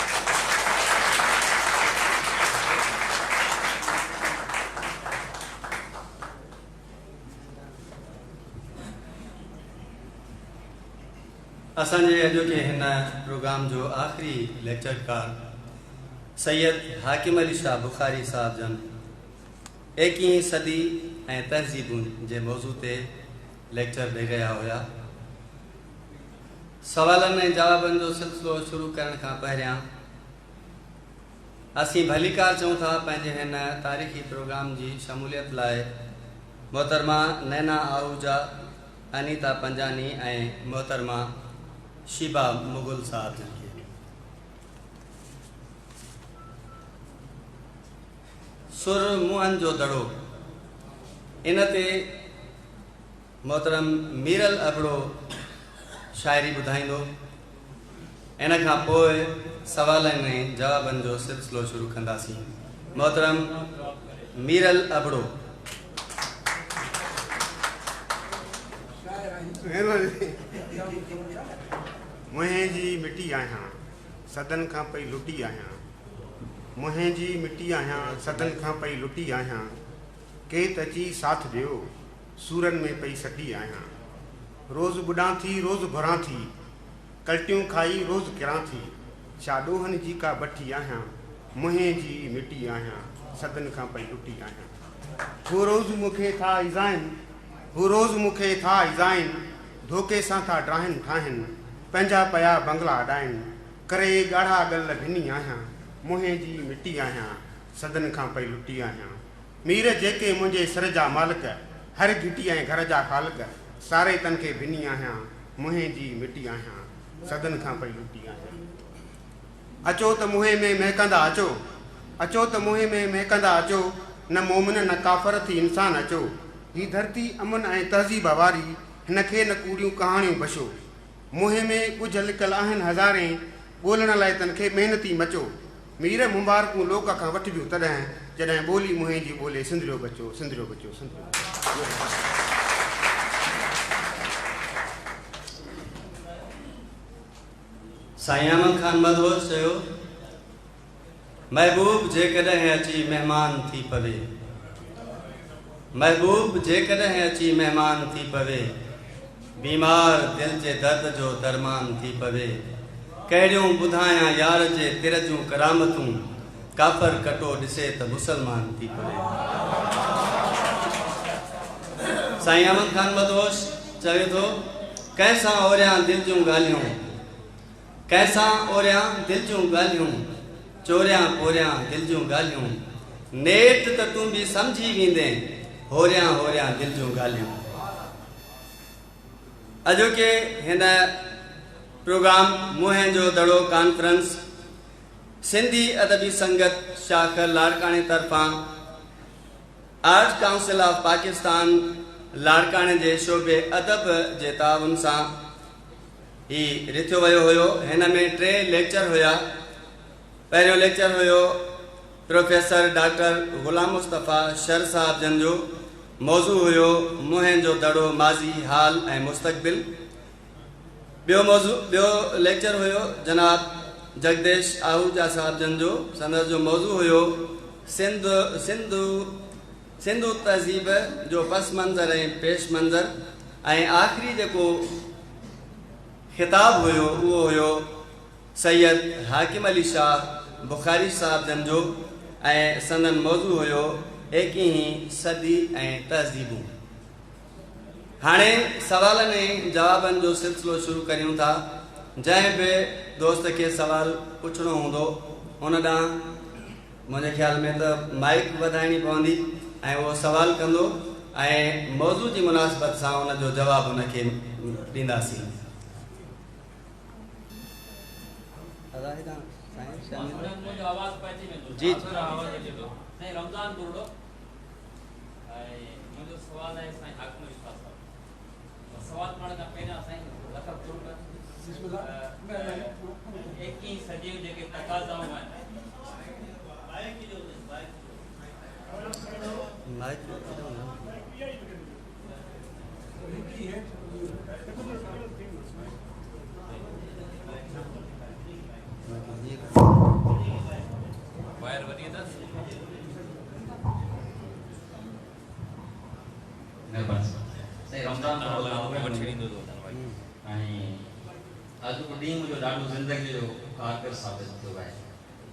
असांजे अॼोके हिन प्रोग्राम जो आख़िरी लेक्चरकार सैयद हाकिम अली शाह बुखारी साहब जन 21वीं सदी ऐं तहज़ीबुनि जे मौज़ू ते लेक्चर ॾेई रहिया हुया। सवालनि ऐं जवाबनि जो सिलसिलो शुरू करण खां पहिरियां असीं भलीकार चऊं था पंहिंजे हिन तारीख़ी प्रोग्राम जी शमूलियत लाइ मोहतरमा नैना आहूजा, अनीता पंजानी ऐं मोहतरमा शीबा मुगल साहब जन खे सुर मुंहनि जो दड़ो इन ते मोहतरम मीरल अबड़ो शाइरी ॿुधाईंदो। इन खां पोइ सवालनि ऐं जवाबनि जो सिलसिलो शुरू कंदासीं। मोहतरम मीरल अबड़ो। मुंहिं जी मिटी आहियां सदन खां पई लुटी आहियां, मुंहिं जी मिटी आहियां सदन खां पई लुटी आहियां, केत अची साथ ॾियो सूरनि में पई सटी आहियां, रोज़ बुॾां थी रोज़ घुरां थी, कल्टियूं खाई रोज़ किरां थी, छा ॾोहनि जी का बठी आहियां, मुंहिं जी मिटी आहियां सदन खां पई लुटी आहियां। हू रोज़ मूंखे था इज़ाइन, हू रोज़ मूंखे था इज़ाइन, धोखे सां था ड्राहिनि ठाहिनि, पंहिंजा पिया बंगला अॾाइनि, करे ॻाढ़ा ॻल भिनी आहियां, मुंहिं जी मिटी आहियां सदन खां पई लुटी आहियां। मीर जेके मुंहिंजे सर जा मालिक, हर घिटी ऐं घर जा ख़ालिक, सारे तन खे भिनी आहियां, मुंहिं जी मिटी आहियां सदन खां पई लुटी आहियां। अचो त मुंहिं में महकंदा अचो, अचो त मुंहिं में महकंदा अचो, न मोमिन न काफ़र थी इंसान अचो, ही धरती अमन ऐं तहज़ीब वारी, हिनखे न कूड़ियूं कहाणियूं बशो, मुंहिं में कुझु लिकल आहिनि हज़ारे, ॻोल्हण लाइ तन खे महिनती मचो, मीर मुबारकूं लोक खां वठबियूं तॾहिं जॾहिं ॿोली मुंहिं जी ॿोले सिंधियो बचो सिंधियो बचो सिंधियो। साईं अमन खान मदहोश चयो, महबूब जेकॾहिं अची महिमान थी पवे, महबूब जेकॾहिं अची महिमान थी पवे, बीमार दिल जे दर्द जो दरमान थी पवे, कहिड़ियूं ॿुधायां यार जे तिर जूं करामतूं, काफ़र कटो ॾिसे त मुसलमान थी पवे। साईं अमन खान मदहोश चवे थो, कंहिंसां ओरियां दिल जूं ॻाल्हियूं, कंहिंसां ओरियां दिल जूं ॻाल्हियूं, चोरियां पोरियां दिल जूं ॻाल्हियूं, नेठ त तूं बि सम्झी वेंदे, होरियां होरियां दिल जूं ॻाल्हियूं। अॼोके हिन प्रोग्राम मुंहं जो दड़ो कॉन्फ्रेंस सिंधी अदबी संगत शाख लाड़काणे तरफ़ां आर्ट काउंसिल ऑफ पाकिस्तान लाड़काणे जे शोबे अदब जे ताउन सां ही रिथियो वियो हुयो। हिन में 3 लेक्चर हुया। पहिरियों लेक्चर हुयो प्रोफेसर डॉक्टर ग़ुलाम मुस्तफ़ा शर साहब जन जो, मौज़ू हुयो मुंहं जो दड़ो माज़ी हाल ऐं मुस्तक़बिल। ॿियो लेक्चर हुयो जनाब जगदेश आहूजा साहब जन जो, संदसि जो मौज़ू हुयो सिंधु तहज़ीब जो पस मंज़र ऐं पेश मंज़र, ऐं आख़िरी जेको ख़िताब हुयो उहो हुयो सैयद हाकिम अली शाह बुखारी साहब जन जो, ऐं संदन मौज़ू हुयो 21वीं सदी ऐं तहज़ीबूं। हाणे सवालनि ऐं जवाबनि जो सिलसिलो शुरू करियूं था। जंहिं बि दोस्त खे सवाल पुछणो हूंदो उन ॾांहुं मुंहिंजे ख़्याल में त माइक वधाइणी पवंदी ऐं उहो सवाल कंदो ऐं मौज़ू जी मुनासिबत सां उन जो जवाबु उनखे ॾींदासीं। जी रमज़ान गुरडो मुझे सवाल है साईं हाकिम अली शाह साहब। सवाल पढ़ण खां पहिरियां साईं लखत गुरडो 21वीं सदी जे के तकाज़ाऊं आहिनि, ॾाढो ज़िंदगी जो कारगर साबित थियो आहे।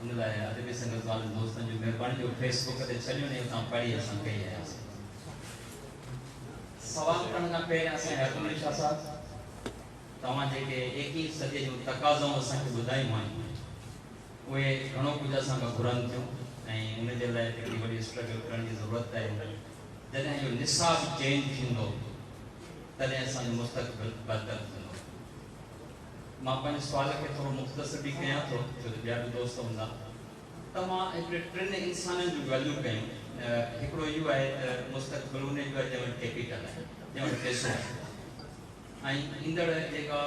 उन लाइ अदबी संगत वारनि दोस्तनि जी महिरबानी जो फेसबुक ते छॾियो ने उतां पढ़ी असां कई आयासीं। सवाल करण खां पहिरियों असां हरकमल शाह साहब तव्हां जेके 21 सदी जूं तक़ाज़ाऊं असांखे ॿुधायूं आहिनि उहे घणो कुझु असां खां घुरनि थियूं ऐं उन जे लाइ हिकिड़ी वॾी स्ट्रगल करण जी ज़रूरत आहे। जॾहिं इहो निसाब चेंज थींदो तॾहिं असांजो मुस्तक़बिल बहितर थींदो। मां पंहिंजे सुवाल खे थोरो मुख़्तसर बि कयां थो छो त ॿिया बि दोस्त हूंदा। त मां हिकिड़े टिनि इंसाननि जूं ॻाल्हियूं कयूं। हिकिड़ो इहो आहे त मुस्तक़बिल उन जो आहे जंहिं वटि कैपिटल आहे, जंहिं वटि पैसो आहे ऐं ईंदड़ जेका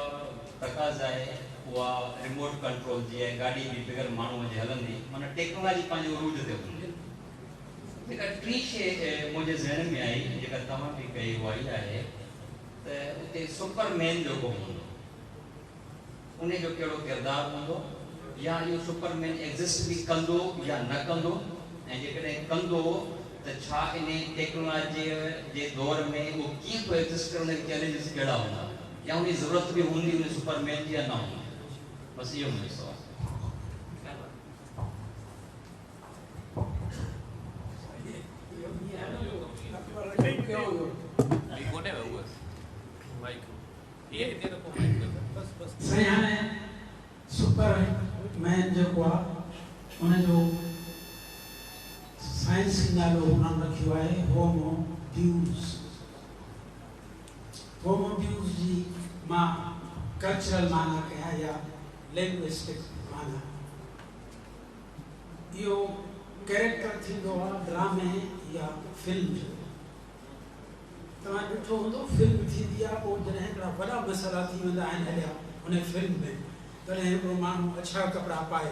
तक़ाज़ा आहे उहा रिमोट कंट्रोल जी आहे, गाॾी बि बग़ैर माण्हूअ जे हलंदी, माना टेक्नोलॉजी पंहिंजे उरूज ते हूंदी। जेका टी शइ मुंहिंजे ज़हन में आई जेका तव्हां बि कई उहा इहा आहे त उते सुपरमैन जेको हूंदो उन जो कहिड़ो किरदारु हूंदो या इहो सुपरमैन एग्ज़िस्ट बि कंदो या न कंदो ऐं जेकॾहिं कंदो त छा इन टेक्नोलॉजीअ जे दौर में उहो कीअं थो एग्ज़िस्ट करे, उनखे चैलेंजिस कहिड़ा हूंदा या उन जी ज़रूरत बि हूंदी उन सुपरमैन जी या न हूंदी। बसि इहो मुंहिंजो सवालु। सुपरमैन जेको आहे उनजो साइंसी नालो उन्हनि रखियो आहे होमो ड्यूस। होमो ड्यूस जी मां कल्चरल माना कयां या लैंग्विस्टिक माना। इहो कैरेक्टर थींदो आहे ड्रामे या फिल्म जो। तव्हां ॾिठो हूंदो फिल्म थींदी आहे पोइ जॾहिं हिकिड़ा वॾा मसइला थी वेंदा आहिनि हलिया उन फिल्म में तॾहिं हिकिड़ो माण्हू अछा कपिड़ा पाए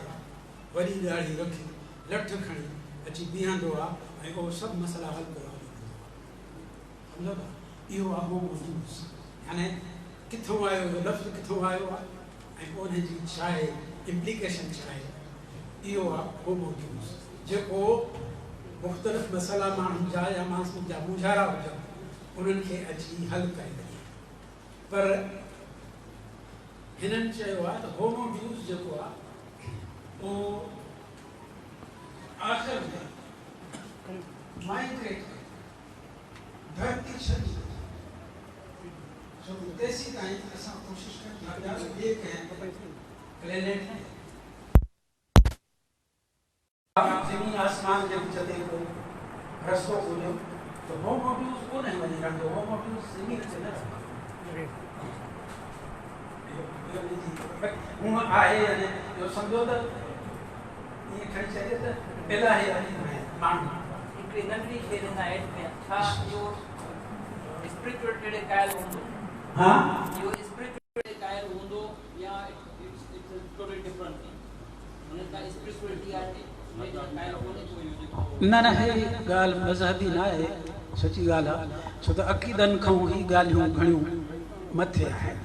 वॾी ॾाढ़ी रखी लठ खणी अची बीहंदो आहे ऐं उहो सभु मसइला हल करे सम्झो था। इहो आहे होमो ड्यूस, यानी किथां आयो इहो लफ़्ज़ किथां आयो आहे ऐं उन जी छा आहे इम्प्लीकेशन छा आहे। इहो आहे होमो ड्यूस जेको मुख़्तलिफ़ मसइला माण्हुनि जा या माण्हुनि जा मुझारा हुजनि उन्हनि खे अची हल करे ॾिए। पर हिननि चयो आहे त होमो ड्यूस जेको आहे उहो आख़िर में माइग्रेट धरती छॾी छो तेसी ताईं असां कोशिशि कयूं था ॿिए कंहिं प्लेनेट ज़मीन आसमान जे विच ते को रस्तो ॻोल्हियो त होमो ड्यूस कोन्हे वञी रहंदो। होमो ड्यूस ज़मीन ते न रहंदो हूअं आहे यानी इहो सम्झो त ईअं खणी छॾे त इलाही माण्हू हिकिड़ी नंढी शइ हिन एड में छा इहो स्पिरिचुअल टेड़े क़ाइल हूंदो? हा इहो स्पिरिचुअल टेड़े क़ाइल हूंदो या इट्स टोटली डिफरेंट थिंग? हुन का स्पिरिचुअलिटी आहे न न हे ॻाल्हि मज़हबी न आहे, सची ॻाल्हि आहे। छो त अक़ीदनि खां ई ॻाल्हियूं घणियूं मथे आहिनि।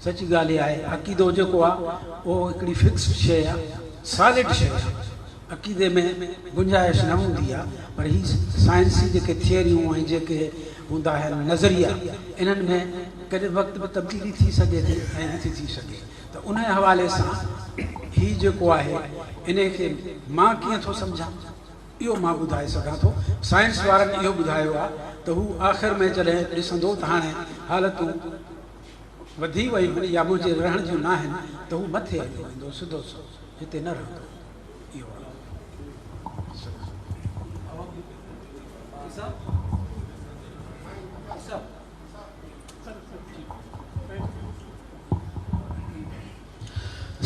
सची ॻाल्हि इहा आहे अक़ीदो जेको आहे उहो हिकिड़ी फिक्स शइ आहे, सॉलिड शइ आहे। अक़ीदे में गुंजाइश न हूंदी आहे। पर ही साइंसी जेके थियरियूं ऐं जेके हूंदा आहिनि नज़रिया इन्हनि में कॾहिं वक़्त में तब्दीली थी सघे थी ऐं नथी थी सघे। त उन हवाले सां ही जेको आहे इन खे मां कीअं थो सम्झां इहो मां ॿुधाए सघां थो। साइंस वारनि इहो ॿुधायो आहे त हू आख़िर में जॾहिं ॾिसंदो त हाणे हालतूं वधी वियूं आहिनि या मुंहिंजे रहण जूं न आहिनि त हू मथे हली वेंदो सिधो हिते न रहंदो। इहो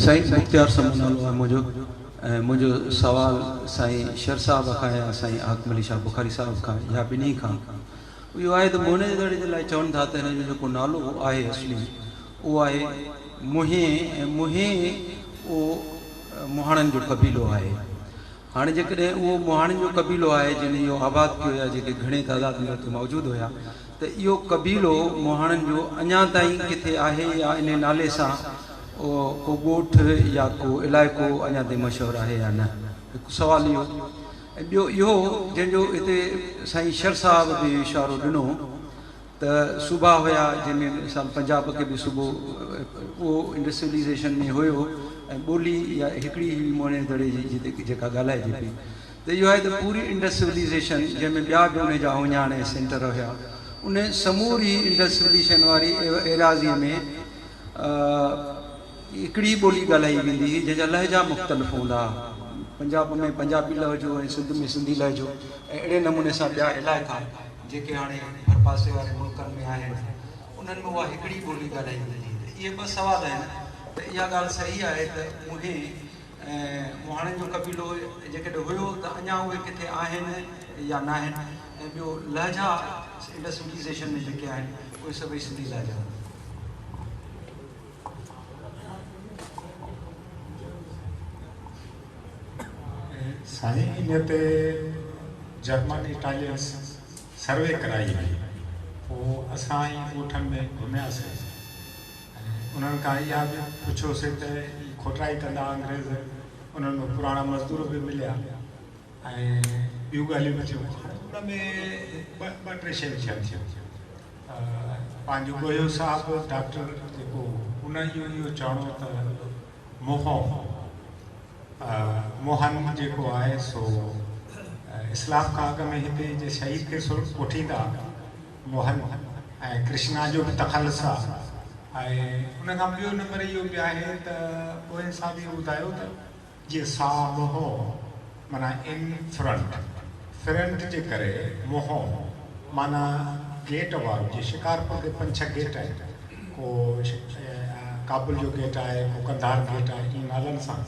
साईं मुख्तियार साहब नालो आहे मुंहिंजो ऐं मुंहिंजो सुवालु साईं शर साहब खां या साईं आकम अली शाह बुखारी साहब खां या ॿिन्ही खां इहो आहे त मोने दड़े जे लाइ चवनि था त हिन जो जेको नालो आहे असली उहो आहे मुंहिं ऐं मुंहिं उहो मुहाणनि जो कबीलो आहे। हाणे जेकॾहिं उहो मुहाणनि जो कबीलो आहे जिन इहो आबाद कयो या जेके घणे तादाद में हिते मौजूदु हुया त इहो कबीलो मुहाणनि जो अञा ताईं किथे आहे या इन नाले सां को ॻोठ या को इलाइक़ो अञा ताईं मशहूरु आहे या न। हिकु सुवालु इहो ऐं ॿियो इहो जंहिंजो हिते साईं शर साहब बि इशारो ॾिनो त सूबा हुया जंहिंमें पंजाब खे बि सूबो उहो इंडस्ट्रियलाइज़ेशन में हुयो ऐं ॿोली या हिकिड़ी हुई मोहने दड़े जी जिते जेका ॻाल्हाइजे पई त इहो आहे त पूरी इंडस्ट्रियलाइज़ेशन जंहिंमें ॿिया बि उन जा उञाणे सेंटर हुया उन समूरी इंडस्ट्रियलाइज़ेशन वारी एराज़ीअ में हिकिड़ी ॿोली ॻाल्हाई वेंदी हुई जंहिंजा लहजा मुख़्तलिफ़ हूंदा हुआ पंजाब में पंजाबी लहजो ऐं सिंध में सिंधी लहजो ऐं अहिड़े नमूने सां ॿिया इलाइक़ा जेके हाणे हर पासे वारे मुल्कनि में आहिनि उन्हनि में उहा हिकिड़ी ॿोली ॻाल्हाई वेंदी हुई इहे ॿ सवाल आहिनि त इहा ॻाल्हि सही आहे त उहे मुहाणनि जो कबीलो जेकॾहिं हुयो त अञा उहे किथे आहिनि या न आहिनि ऐं ॿियो लहजा इंडस्ट्रियलाइज़ेशन में जेके आहिनि उहे सभई सिंधी लहजा साईं इन ते जर्मन इटालियंस सर्वे कराई हुई पोइ असां ई ॻोठनि में घुमियासीं उन्हनि खां इहा बि पुछियोसीं त खोटाई कंदा अंग्रेज़ उन्हनि में पुराणा मज़दूर बि मिलिया ऐं ॿियूं ॻाल्हियूं बि थियूं उन में ॿ टे शयूं थियनि पंहिंजो ॻोयो साहिबु डॉक्टर जेको उन इहो चवणो त मोहन जेको आहे सो इस्लाम खां अॻु में हिते जे शहीद खे कोठींदा मोहन ऐं कृष्णा जो बि तख़ल्लुस आहे ऐं उन खां ॿियो नंबर इहो बि आहे त पोइ सां बि ॿुधायो त जीअं साहु मोहो माना इन फ्रंट जे करे मोहो माना गेट वारो जीअं शिकारपुर ते 5-6 गेट आहिनि को काबुल जो गेट आहे को कंधार गेट आहे ईअं नालनि सां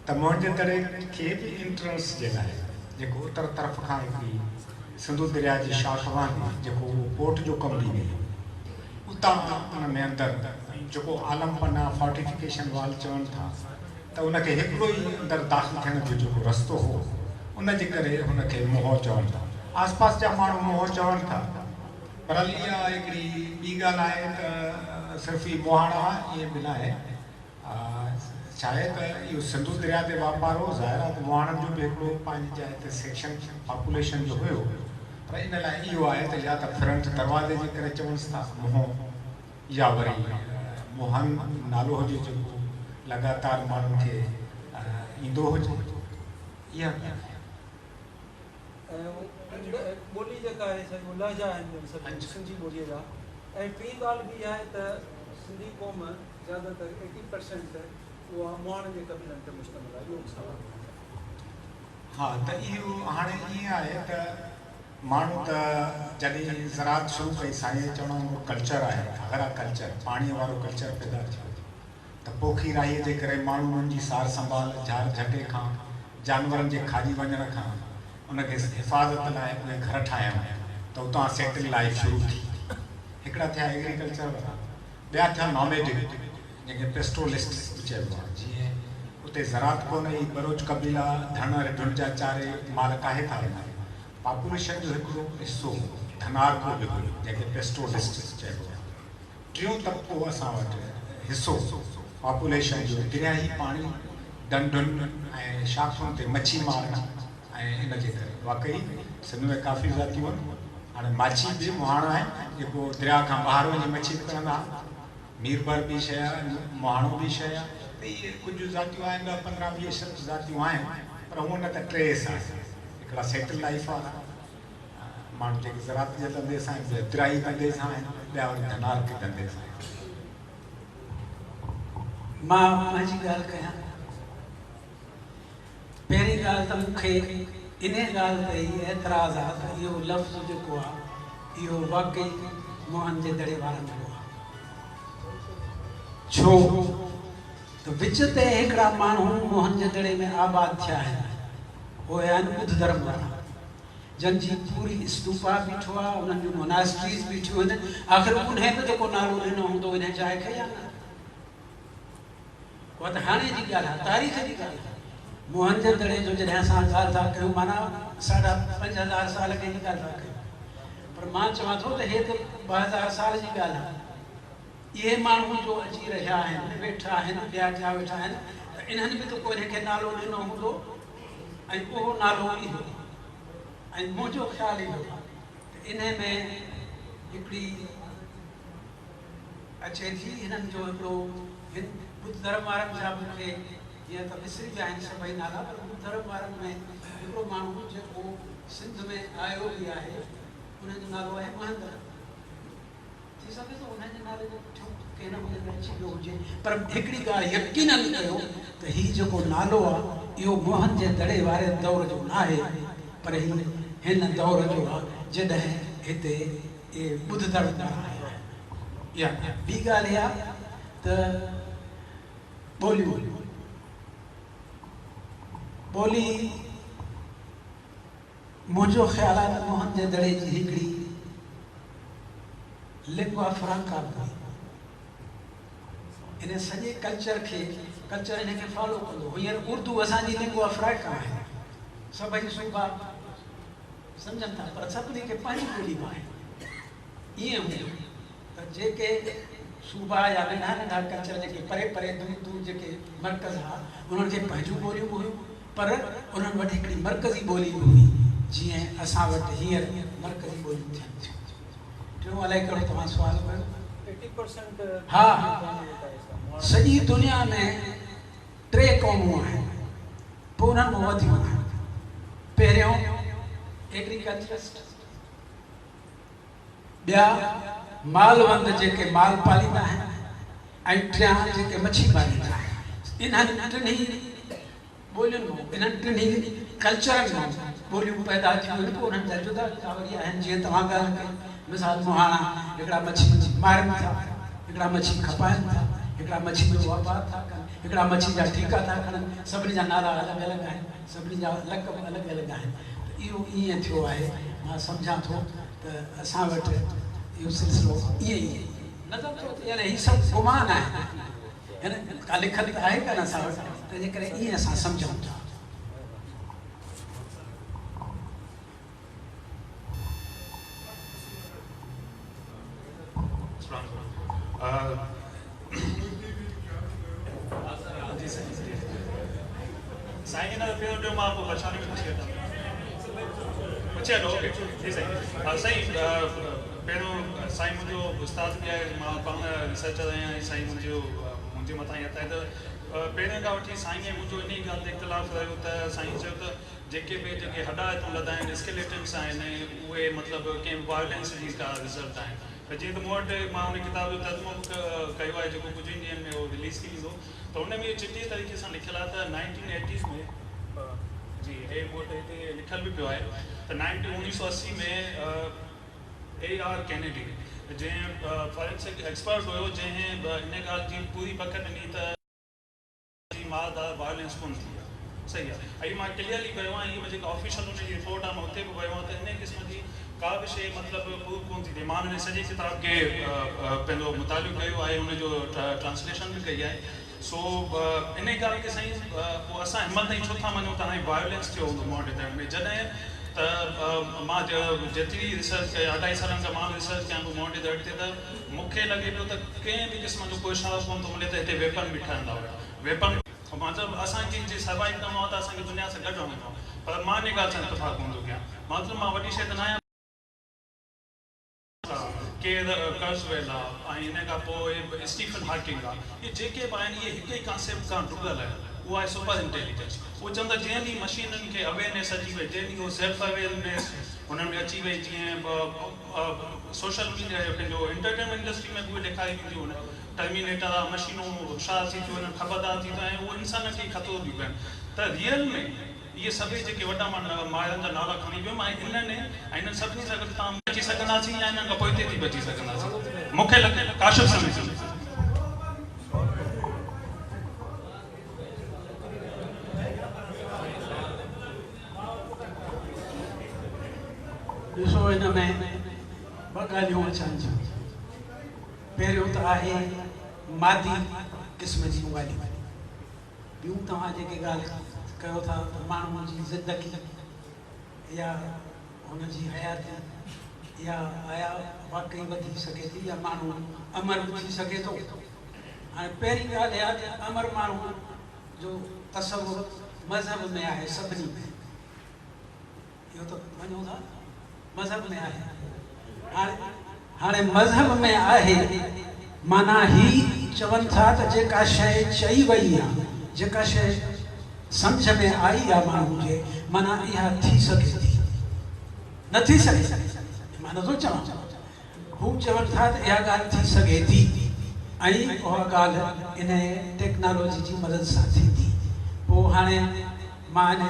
त मोहन जे दड़े खे बि इंट्रेंस जे लाइ जेको उतर तरफ़ खां हिकिड़ी सिंधु दरिया जी शाख वांगुरु जेको पोर्ट जो कमु ॾींदी उतां उन में अंदरि जेको आलमपना फोर्टिफिकेशन वाल चवनि था त उनखे हिकिड़ो ई अंदरि दाख़िल थियण जो जेको रस्तो हो उन जे करे हुनखे मोहो चवनि था आसपास जा माण्हू मोहो चवनि था पर इहा हिकिड़ी ॿी ॻाल्हि आहे त सिर्फ़ु ई मोहाणा ईअं बि न आहे छा आहे त इहो सिंधु दरिया ते वापारु हो ज़ाहिर आहे त मोहाणनि जो बि हिकिड़ो पंहिंजी जाइ ते सेक्शन पॉपुलेशन जो हुयो पर इन लाइ इहो आहे त या त फ्रंट दरवाज़े जे करे चवनिसि था मोहो या वरी मोहन नालो हुजे जेको लगातार माण्हुनि खे ईंदो हुजे इहा ॿोली जेका आहे साईं लहजा आहिनि सिंधी ॿोलीअ जा ऐं ॿी ॻाल्हि बि आहे त सिंधी क़ौम ज़्यादातर 80% उहा मोहाणनि जे कबीलनि ते मुश्तमिल आहे इहो सवाल हा त इहो हाणे ईअं आहे त माण्हू त जॾहिं ज़रात शुरू कई साईं चवण वारो कल्चर आहे अगरा कल्चर पाणीअ वारो कल्चर पैदा थियो त पोखी राहीअ जे करे माण्हू उन्हनि जी सार संभाल झाड़ झटे खां जानवरनि जे खाजी वञण खां उनखे हिफ़ाज़त लाइ उहे घर ठाहिया त उतां सेटल लाइफ शुरू थी हिकिड़ा थिया एग्रीकल्चर वारा ॿिया थिया नॉमेडिक जंहिंखे पेस्टोलिस्ट बि चइबो आहे जीअं उते ज़रात कोन ई बरोच कबीला धण रिढुनि जा चारे माल काहे था वञनि पॉपुलेशन जो हिकिड़ो हिसो धनार को बि हुयो जंहिंखे पेस्टोलिस्ट चइबो आहे टियों तबको असां वटि हिसो पॉपुलेशन जो दरिया ई पाणी डंडुनि ऐं शाखुनि ते मच्छी मारणु ऐं इन जे करे वाक़ई सिंध में काफ़ी ज़ातियूं आहिनि हाणे माछी बि मोहाणो आहे जेको दरिया खां ॿाहिरि वञी मच्छी विकिणंदा मीरबर बि शइ आहे मोहाणो बि शइ आहे त इहे कुझु ज़ातियूं आहिनि 10-15-20 ज़ातियूं आहिनि पर हूअं न त ट्रेस आहे हिकिड़ा सेटल लाइफ आहे माण्हू जेके ज़रात जे धंधे सां आहिनि तिराई धंधे सां आहिनि ॿिया वरी धनार जे धंधे सां आहिनि मां मुंहिंजी ॻाल्हि कयां पहिरीं ॻाल्हि त मूंखे इन ॻाल्हि ते ई एतिराज़ु आहे त इहो लफ़्ज़ जेको आहे इहो वाक़ई मोहन जे दड़े वारनि जो आहे छो त विच ते हिकिड़ा माण्हू मोहन जे दड़े में आबाद थिया आहिनि उहे आहिनि ॿुध धर्म वारा जंहिंजी पूरी स्तूपा बीठो आहे उन्हनि जूं मोनास्ट्रीज़ बीठियूं आहिनि आख़िर उन बि जेको नालो ॾिनो हूंदो इन जाइ खे या न उहा त हाणे जी ॻाल्हि आहे तारीख़ जी ॻाल्हि आहे मोहन जे दड़े जो जॾहिं असां ॻाल्हि था कयूं माना 5,500 साल अॻे जी ॻाल्हि था कयूं पर मां चवां थो त हे त 2000 साल जी ॻाल्हि आहे इहे माण्हू जो अची रहिया आहिनि वेठा आहिनि ॿिया जा वेठा आहिनि त इन्हनि बि त को हिनखे नालो ॾिनो हूंदो ऐं उहो नालो ई हो ऐं मुंहिंजो ख़्यालु इहो त इन में हिकिड़ी अचे थी हिननि जो हिकिड़ो बुद्ध धर्म वारनि जा मूंखे हीअं त विसरी विया आहिनि सभई नाला, पर बुद्ध धर्म वारनि में हिकिड़ो माण्हू जेको सिंध में आयो बि आहे, उनजो नालो आहे महंदर। थी सघे थो उनजे नाले जो कंहिं नमूने में अची वियो हुजे, पर हिकिड़ी ॻाल्हि यकीनन कयो त हीउ जेको नालो आहे इहो मोहन जे दड़े वारे दौर जो न आहे, पर हिन दौर जो आहे जॾहिं हिते इहे बुद्ध धर्म वारा आया। या ॿी ॻाल्हि इहा त ॿोलियूं, ॿोली मुंहिंजो ख़्यालु आहे त मोहन जे दड़े जी हिकिड़ी लिंगवा फ्रांका हुई। इन सॼे कल्चर इनखे फॉलो कंदो। हींअर उर्दू असांजी लिंगवा फ्रांका आहे, सभई सूबा सम्झनि था, पर सभिनी खे पंहिंजी ॿोली में आहे। ईअं हुयो त जेके सूबा या नंढा नंढा कल्चर जेके परे परे दूर दूर जेके मर्कज़ हुआ उन्हनि खे पंहिंजूं ॿोलियूं बि हुयूं, पर उन्हनि वटि हिकिड़ी मर्कज़ी ॿोली बि हुई, जीअं असां वटि हींअर मर्कज़ी ॿोलियूं थियनि थियूं। टियों अलाए कहिड़ो तव्हां सुवाल कयो? 80% हा, सॼी दुनिया में 3 क़ौमूं आहिनि, पोइ उन्हनि में वधियूं आहिनि। पहिरियों एग्रीकल्चरिस्ट, ॿिया मालवंद जेके माल पालींदा आहिनि, ऐं टियां जेके मच्छी पालींदा आहिनि। इन्हनि टिनी ॿोलियुनि मां, इन्हनि टिनी कल्चरनि मां ॿोलियूं पैदा थियूं आहिनि, पोइ उन्हनि जा जुदा जुदा वरी आहिनि। जीअं तव्हां ॻाल्हि कई, मिसाल मुहाणा हिकिड़ा मच्छी मारनि था, हिकिड़ा मच्छी खपाइनि था, हिकिड़ा मच्छी जो वापारु था कनि, हिकिड़ा मच्छी जा ठीका था खणनि, सभिनी जा नाला अलॻि अलॻि आहिनि, सभिनी जा लक़ब अलॻि अलॻि आहिनि। त इहो ईअं थियो आहे। मां सम्झां थो त असां वटि इहो सिलसिलो ईअं ई नज़र थो अचे, यानी हीउ सभु गुमान आहे, यानी का लिखल आहे कान असां वटि, तंहिंजे करे ईअं असां सम्झूं था। साईं ना पे जो मां को पहचाने में पूछिए था पूछे लो जी साईं साईं पेरो साईं मुझे उस्ताद भी है, मां पाण रिसर्चर आहियां। साईं मुझे मथा ये था पहिरें खां वठी साईं मुझे इन ॻाल्हि ते इख़्तिलाफ़ रहियो त साईं चयो त जेके बि जेके हॾायतूं लदा आहिनि, स्केलेटन्स आहिनि, उहे मतिलबु कंहिं वायलेंस जी का रिज़ल्ट आहिनि। त जीअं त मूं वटि मां उन किताब जो तर्जुमो कयो आहे जेको कुझु ॾींहंनि में उहो रिलीज़ थी वेंदो, त उन में चिटी तरीक़े सां लिखियलु आहे त 1980s में जी हे वोट हिते लिखियलु बि पियो आहे त 1980 में AR कैनेडी जंहिं फॉरेंसिक एक्सपर्ट हुयो, जंहिं इन ॻाल्हि जी पूरी पक ॾिनी त मालदार वायलेंस कोन थी आहे। सही आहे, ऐं मां क्लियरली कयो आहे, इहा जेका ऑफिशियल हुनजी रिपोर्ट आहे मां हुते बि वियो आहे त इन क़िस्म जी का बि शइ मतिलबु प्रूव कोन थी थिए। मां हुन सॼे किताब खे पंहिंजो मुतालो कयो आहे, हुनजो ट्रांसलेशन बि कई आहे। सो इन ॻाल्हि खे साईं पोइ असां हिमत ताईं छो था मञूं त हाणे वायलेंस थियो हूंदो मोहन दड़ में, जॾहिं त मां जेतिरी रिसर्च कई 2.5 सालनि खां मां रिसर्च कयां पियो मोहन दड़ ते, त मूंखे लॻे पियो त कंहिं बि क़िस्म जो कोई इशारो कोन थो मिले त हिते वेपन बि ठहंदा हुआ। वेपन मतिलबु असांखे जे सर्वाइव करिणो आहे त असांखे दुनिया सां गॾु रहणो आहे, पर मां इन ॻाल्हि सां इतफ़ाक़ कोन थो कयां। मतिलबु मां वॾी शइ त न आहियां केरु कर्ज़वेल आहे, ऐं इन खां पोइ स्टीफन हॉकिंग आहे, इहे जेके बि आहिनि इहे हिकु ई कॉन्सेप्ट खां डुबल आहे, उहा आहे सुपर इंटेलिजेंस। उहो चवंदा जंहिं ॾींहुं मशीननि खे अवेयरनेस अची वई, जंहिं ॾींहुं सेल्फ अवेयरनेस हुननि में अची वई, जीअं सोशल मीडिया पंहिंजो एंटरटेनमेंट इंडस्ट्री में बि उहे ॾेखारी वेंदियूं आहिनि, टर्मिनेटर आहे, मशीनूं होशियार थी थियूं वञनि, ख़बरदार थी थियूं, ऐं उहे इंसाननि खे ख़तरो थियूं कनि। त रियल में इहे सभई जेके वॾा माण्हुनि जा नाला खणी वियुमि, ऐं इन्हनि सभिनी सां गॾु तव्हां बची सघंदासीं या इन्हनि खां पोइ हिते थी बची सघंदासीं। मूंखे लॻे काशिफ़ सम्झो ॾिसो, हिन में ॿ ॻाल्हियूं अचनि थियूं। पहिरियों त आहे मादी क़िस्म जी ॻाल्हियूं, ॿियूं तव्हां जेके ॻाल्हि कयो था माण्हूअ जी ज़िंदगी या हुनजी हयाती या आया वाकई वधी सघे थी, या माण्हू अमर बि थी सघे थो। हाणे पहिरीं ॻाल्हि इहा त अमर माण्हू जो तसवुरु मज़हब में आहे, सभिनी में, इहो त मञो था मज़हब में आहे। हाणे हाणे मज़हब में आहे माना ही चवनि था त जेका शइ चई वई आहे, जेका शइ सम्झ में आई आहे माण्हू जे, माना इहा थी सघे थी, न थी सघे, मां नथो चवां, हू चवनि था त इहा ॻाल्हि थी सघे थी ऐं उहा ॻाल्हि इन टेक्नोलॉजी जी मदद सां थींदी। पोइ हाणे मां इन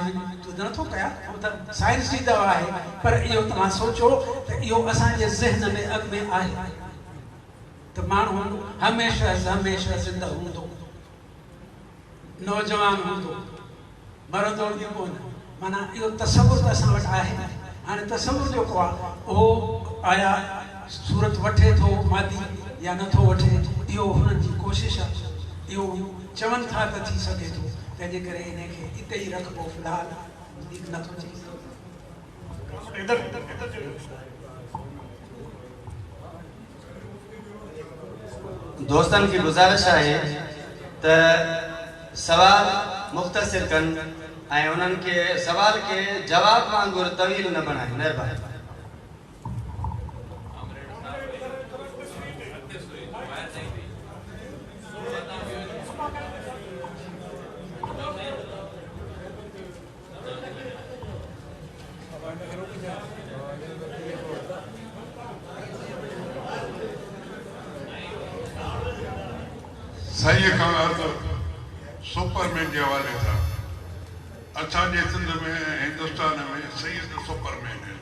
नथो कयां, त साइंस जी दवा आहे, पर इहो तव्हां सोचो त इहो असांजे ज़हन में अॻ में आहे त माण्हू हमेशह हमेशह ज़िंदा हूंदो, नौजवान हूंदो, मरंदो बि कोन, माना इहो तसवुर त असां वटि आहे। हाणे तसवुर जेको आहे उहो आया सूरत वठे थो मादी या नथो वठे, इहो हुननि जी कोशिशि आहे, इहो चवनि था त थी सघे थो, तंहिंजे करे इनखे हिते ई रखिबो फ़िलहाल, वधीक नथो चई सघो। दोस्तन की गुज़ारिश है त सवाल मुख़्तसिर कनि ऐं उन्हनि खे सवाल के जवाब वांगुरु तवील न बणाए, महिरबानी। सही का अर्थ सुपरमैन के हवाले था। असांजे सिंध में हिंदुस्तान में सही तो सुपरमैन है।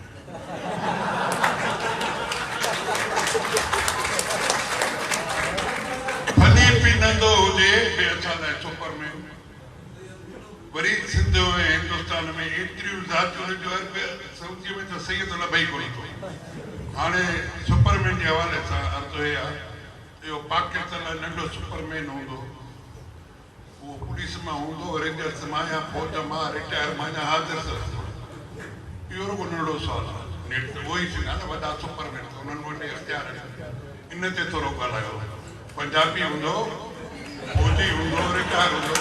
फनी भी नंदो हुजे बे असां लाइ सुपरमैन। वरी सिंध में हिंदुस्तान में एतिरियूं ज़ातियूं जो सऊदी में तो सही तो लभई कोन थो। हाणे सुपरमैन के हवाले सां अर्थ हे आहे, इहो पाकिस्तान लाइ नंढो सुपरमैन हूंदो, वो पुलिस में हूंदो, रेंजर्स मां या फौज मां रिटायर मां या हाज़िर सर, इहो रुगो नंढो सुवाल आहे। उहो ई थींदा न वॾा सुपरमैन, उन्हनि वटि इख्तियार आहिनि। इन ते थोरो ॻाल्हायो, पंजाबी हूंदो, फौजी हूंदो, रिटायर हूंदो।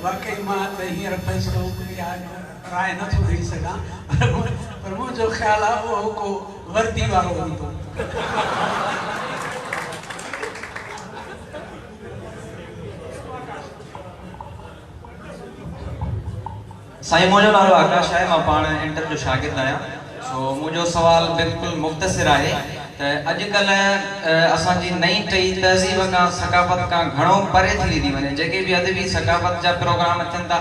वाकई मां त हींअर फ़ैसिलो या राय नथो ॾेई सघां, पर मुंहिंजो ख़्यालु आहे उहो को वर्दी वारो हूंदो। साईं, मुंहिंजो नालो आकाश आहे, मां पाण इंटर जो शागिर्दु आहियां। सो मुंहिंजो सुवाल बिल्कुलु मुख़्तसिर आहे त अॼुकल्ह असांजी नई टई तहज़ीब खां सकाफ़त खां घणो परे थी वञे। जेके बि अदबी सकाफ़त जा प्रोग्राम थियनि था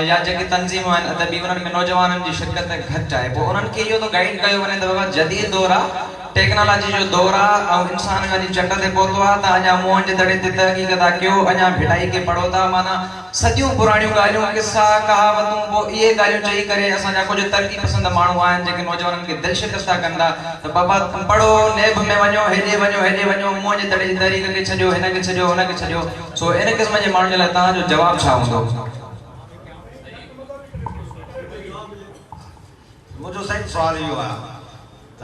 या जेके तंज़ीमूं आहिनि अदबी, उन्हनि में नौजवाननि जी शिरकत घटि आहे। पोइ उन्हनि खे इहो थो गाइड कयो वञे त बाबा जदीद दौरु आहे, टेक्नोलॉजी जो दौरु आहे ऐं इंसान अॼु चट ते पहुतो आहे, त अञा मुंहं जे दड़े ते तहक़ीक़ था कयो, अञा भिड़ाई खे पढ़ो था, माना सॼियूं पुराणियूं ॻाल्हियूं, किसा कहावतूं, पोइ इहे ॻाल्हियूं चई करे असांजा कुझु तरक़ी पसंदि माण्हू आहिनि जेके नौजवाननि खे दिलि शिकस्त था कनि था त बाबा पढ़ो, नेब में वञो, हेॾे वञो, हेॾे वञो, मुंहं जे दड़े जी तहरीक खे छॾियो, हिनखे छॾियो, हुनखे छॾियो। सो इन क़िस्म जे माण्हुनि जे लाइ तव्हांजो जवाबु छा हूंदो? मुझे सही सवाल इहो आहे त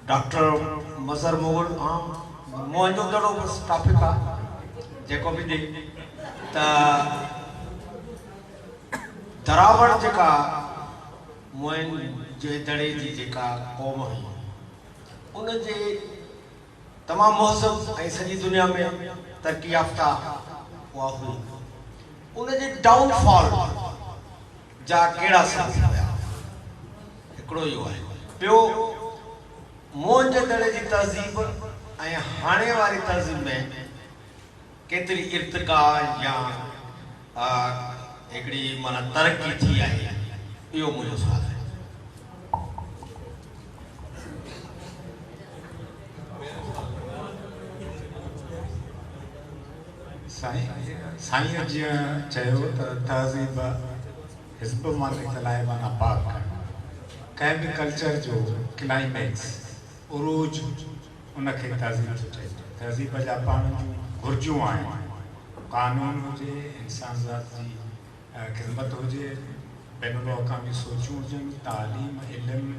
डॉक्टर मज़हर मुग़ल, हाँ मुंहिंजो दड़ो बस टॉपिक आहे जेको बि ॾे त दरावड़ जेका मुंहिंजे दड़े जी जेका क़ौम हुई उनजे तमामु महज़ब ऐं सॼी दुनिया में तरक़ी याफ़्ता उहा हुई, उनजे डाउनफॉल जा कहिड़ा सबब हुया? हिकिड़ो इहो आहे। ॿियो, मुंहं जे दड़े जी तहज़ीब ऐं हाणे वारी तहज़ीब में केतिरी इर्तिक़ा या हिकिड़ी माना तरक़ी थी आहे, इहो मुंहिंजो सुवाल आहे। साईं जीअं चयो त तहज़ीब हिज़्ब मां निकितल आहे, माना पाक। कंहिं बि कल्चर जो क्लाइमेक्स, उरूज, उनखे तहज़ीब थो चए। तहज़ीब जा पाण जूं घुर्जूं आहिनि, कानून हुजे, इंसान ज़ात जी ख़िदमत हुजे, बैनुल अक़वामी सोचूं हुजनि, तालीम, इल्मु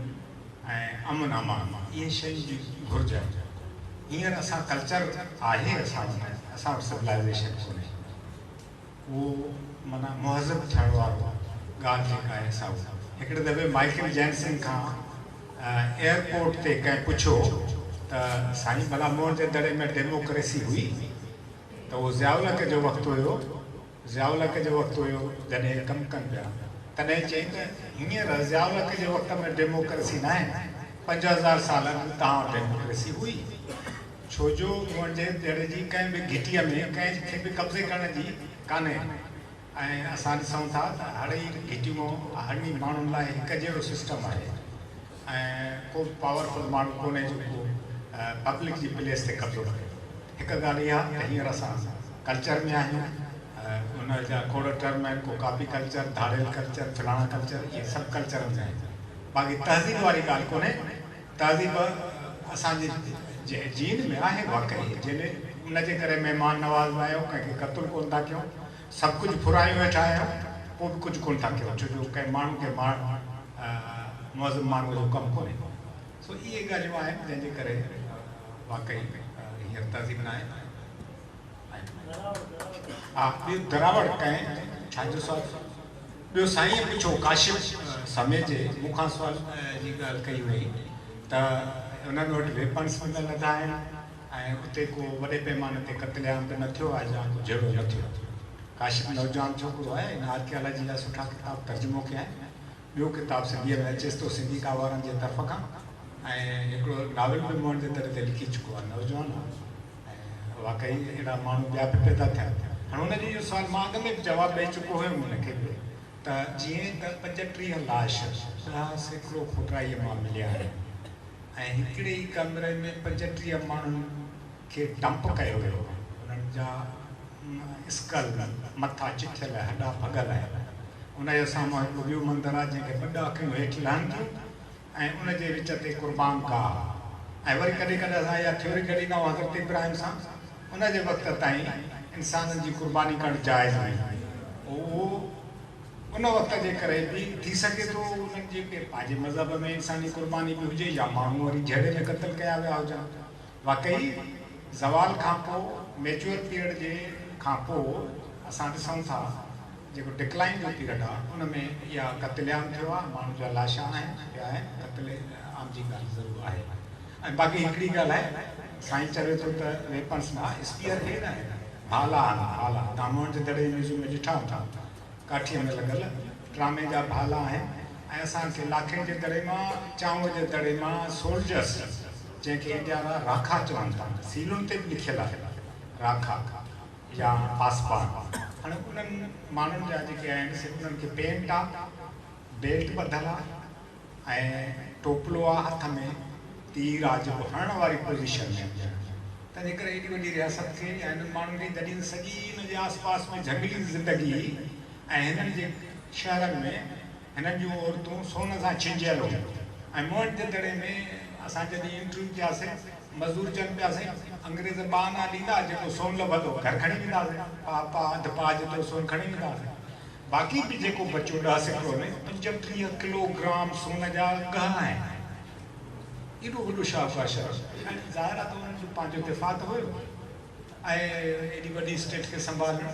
ऐं अमन अमान, इहे शयूं जी घुर्ज आहे। हींअर असां कल्चर आहे असां वटि सिविलाइज़ेशन कोन्हे उहो माना मुहज़ब थियण वारो ॻाल्हि जेका आहे सा हिकिड़े दफ़े माइकल जैक्सन खां एयरपोर्ट ते कंहिं पुछियो त साईं भला मोहन जे दड़े में डेमोक्रेसी हुई त उहो ज़ियाउलक जो वक़्तु हुयो जॾहिं कमु कनि पिया तॾहिं चई त हींअर ज़ियाउलक जे वक़्त में डेमोक्रेसी न आहे 5000 साल तव्हां वटि डेमोक्रेसी हुई छो जो मोहन जे दड़े जी कंहिं बि घिटीअ में कंहिंखे बि कब्ज़े करण जी कान्हे ऐं असां ॾिसूं था त हर घिटियूं हर माण्हुनि लाइ हिकु जहिड़ो सिस्टम आहे ऐं को पावरफुल माण्हू कोन्हे जेको पब्लिक जी प्लेस ते कब्ज़ो करे हिकु ॻाल्हि इहा त हींअर असां कल्चर में आहियूं उन जा खोड़ टर्म आहिनि को कापी कल्चर धाड़ेल कल्चर फलाणा कल्चर इहे सभु कल्चर में आहिनि बाक़ी तहज़ीब वारी ॻाल्हि कोन्हे तहज़ीब असांजे जीन में आहे वाक़ई जंहिंमें उनजे करे महिमान नवाज़ आहियो कंहिंखे क़तलु कोन था कयूं सभु कुझु फुरायूं वेठा आहियूं पोइ बि कुझु कोन था कयूं छो जो कंहिं माण्हू खे मौज़ माण्हूअ जो कमु कोन्हे सो इहे ॻाल्हियूं आहिनि जंहिंजे करे वाक़ई हींअर तहज़ीब न आहे हा ॿियो दरावड़ कंहिं छाजो सुवालु ॿियो साईं पुछो काशिफ समय जे मूंखां सुवाल जी ॻाल्हि कई वई त उन्हनि वटि वेपन्स मिलियल लॻा आहिनि ऐं उते को वॾे पैमाने ते क़त्लेआम त न थियो आहे या को जहिड़ो न थियो काशिफ नौजवान छोकिरो आहे हिन आर्कियोलॉजी जा सुठा किताब तर्जुमो कया आहिनि ॿियो किताब सिंधीअ में अचेसि थो सिंधी कावारनि जे तरफ़ खां ऐं हिकिड़ो नावल बि मोहन जे दर ते लिखी चुको आहे नौजवान ऐं वाक़ई अहिड़ा माण्हू ॿिया बि पैदा थिया हाणे हुनजो इहो सुवालु मां अॻ में बि जवाबु ॾेई चुको हुयुमि हुनखे बि त जीअं त 35 लाश 10 फुटाईअ मां मिलिया आहिनि ऐं हिकिड़े ई कमरे में 35 माण्हुनि खे डंप कयो वियो उन्हनि जा स्कल मथा चिथियल हॾा भॻल आहिनि उनजे साम्हूं हिकिड़ो ॿियो मंदरु आहे जंहिंखे 2 अखियूं हेठि लहनि थियूं ऐं उनजे विच ते क़ुर्बान गाह ऐं वरी कॾहिं कॾहिं असां इहा थ्योरी कढींदा आहियूं हज़रत इब्राहिम सां उनजे वक़्त ताईं इंसाननि जी क़ुर्बानी करणु जाइज़ हुई उहो उन वक़्त जे करे बि थी सघे थो उन्हनि जेके पंहिंजे मज़हब में इंसानी क़ुर्बानी बि हुजे या माण्हू वरी जहिड़े में क़तल कया विया हुजनि वाक़ई ज़वाल खां पोइ मैच्योर पीरियड जे खां पोइ असां ॾिसूं था जेको डिक्लाइन जो पीरियड आहे उन में इहा क़त्लेआम थियो आहे माण्हू जा लाश आहिनि पिया आहिनि क़त्लेआम जी ॻाल्हि ज़रूरु आहे ऐं बाक़ी हिकिड़ी ॻाल्हि आहे साईं चवे थो त वेपन्स मां स्पीयर हे न आहे भाला भाला तव्हां मोहन जे दड़े म्यूज़ियम में ॾिठा हूंदा काठीअ में लॻल ट्रामे जा भाला आहिनि ऐं असांखे लाखेनि जे दड़े मां चांव जे दड़े मां सोल्जर्स जंहिंखे इंडिया वारा राखा चवनि था सीलुनि ते बि लिखियलु आहे राखा या पासपान हाणे उन्हनि माण्हुनि जा जेके आहिनि से उन्हनि खे पेंट आहे बेल्ट ॿधल आहे ऐं टोपलो आहे हथ में तीर आहे जेको हणण वारी पोज़ीशन में तंहिंजे करे एॾी वॾी रियासत खे या हिननि माण्हुनि खे जॾहिं सॼी हिन जे आस पास में झंगली ज़िंदगी ऐं हिननि जे शहरनि में हिननि जूं औरतूं सोन सां छिंजियल हुयूं ऐं मोहन जे दड़े में असां जॾहिं इंटरव्यू कयासीं मज़दूर चवनि पियासीं अंग्रेज़ बहाना ॾींदा जेको सोन लभंदो घर खणी वेंदासीं अधु पा जेतिरो सोन खणी वेंदासीं बाक़ी बि जेको बचो 10 सिक्को में 35 किलोग्राम सोन जा गह आहिनि एॾो वॾो शाहबाश ज़ाहिर आहे त उन्हनि जो पंहिंजो दिफ़ा त हुयो ऐं एॾी वॾी स्टेट खे संभालणु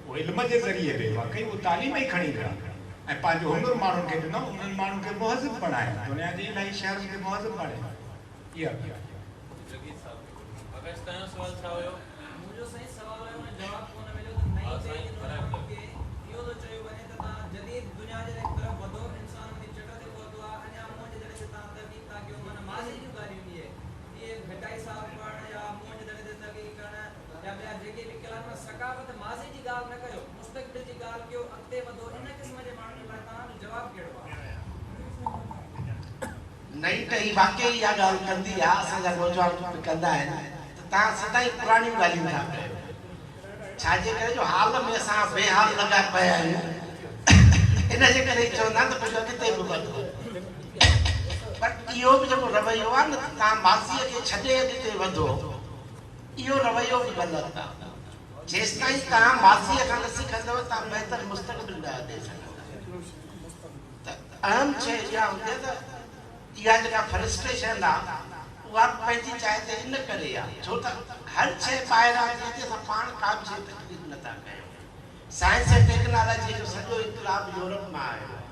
उहो इल्म जे ज़रिए बि वाक़ई उहो तालीम ई खणी विया ऐं पंहिंजो हुनर माण्हुनि खे ॾिनो उन्हनि माण्हुनि खे मुहज़िब बणायो दुनिया जे इलाही शहरनि खे मुहज़िब बणायो इहा नई टही वाक़ई इहा ॻाल्हि कंदी आहे असांजा नौजवान बि कंदा आहिनि त तव्हां सदाईं पुराणियूं ॻाल्हियूं था कयो छाजे करे जो हाल में असां बेहाल लॻा पिया आहियूं इन जे करे चवंदा त कुझु अॻिते बि वधो पर इहो बि जेको रवैयो आहे न तव्हां माज़ीअ खे छॾे अॻिते वधो इहो रवैयो बि ग़लति आहे जेसिताईं तव्हां माज़ीअ खां न सिखंदव तव्हां बहितर मुस्तक़बिल न ॾेई सघंदव त अहम शइ इहा हूंदी आहे त इहा जेका फ्रस्ट्रेशन आहे उहा पंहिंजी चाहे त इन करे आहे छो त हर शइ ॿाहिरां थी असां पाण का बि शइ तकलीफ़ नथा कयूं। साइंस ऐं टेक्नोलॉजी जो सॼो इनकलाब यूरोप मां आयो आहे,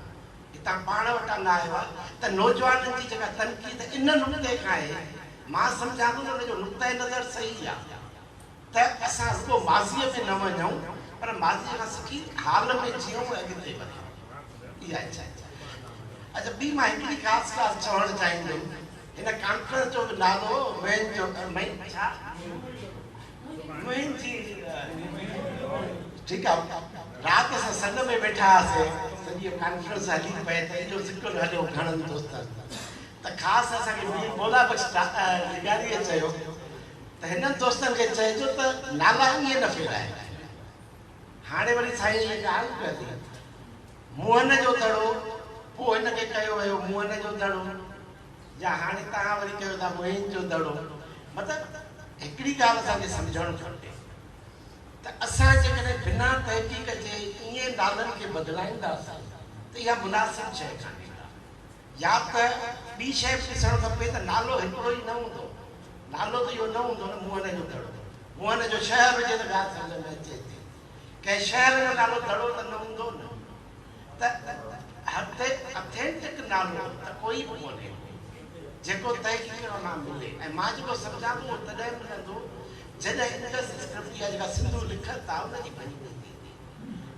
हितां पाण वटां न आयो आहे। त नौजवाननि जी जेका तनक़ीद इन नुक़्ते खां आहे, मां सम्झां थो हुनजो नुक़्ते नज़र सही आहे त असां रुॻो माज़ीअ में न वञूं पर माज़ीअ खां सिखी हाल में जियूं ऐं अॻिते वधूं। इहा इच्छा आहे। अच्छा, ॿी मां हिकिड़ी ख़ासि ॻाल्हि चवणु चाहींदुमि। हिन कॉन्फ्रेंस जो बि नालो ठीकु आहे। राति असां संग में वेठा हुआसीं, सॼी कॉन्फ्रेंस हली पए त इहो ज़िक्र हलियो घणनि दोस्तनि त ख़ासि असांखे मौला बख़्श लिगारीअ चयो त हिननि दोस्तनि खे चइजो त नाला ईअं न फेराए। हाणे वरी साईं इहा ॻाल्हि कई मुहन जो दड़ो, पोइ हिनखे कयो वियो मुहन जो दड़ो, या हाणे तव्हां वरी कयो था मुहिन जो दड़ो। मतिलबु हिकिड़ी ॻाल्हि असांखे सम्झणु खपे त असां जेकॾहिं बिना तहक़ीक़ जे ईअं नालनि खे बदिलाईंदासीं त इहा मुनासिब शइ कान्हे। या त ॿी शइ बि ॾिसणु खपे त नालो हिकिड़ो ई न हूंदो। नालो त इहो न हूंदो न मुहन जो दड़ो। मुहन जो शहर हुजे त ॻाल्हि सम्झ में अचे थी, कंहिं शहर जो नालो दड़ो त न हूंदो न। त ऑथेंटिक नालो त कोई बि कोन्हे जेको तहक़ीक़ मां मिले। ऐं मां जेको सम्झां थो उहो तॾहिं मिलंदो जॾहिं इंडस स्क्रिप्ट या जेका सिंधू लिखनि था उनजी भञी वेंदी।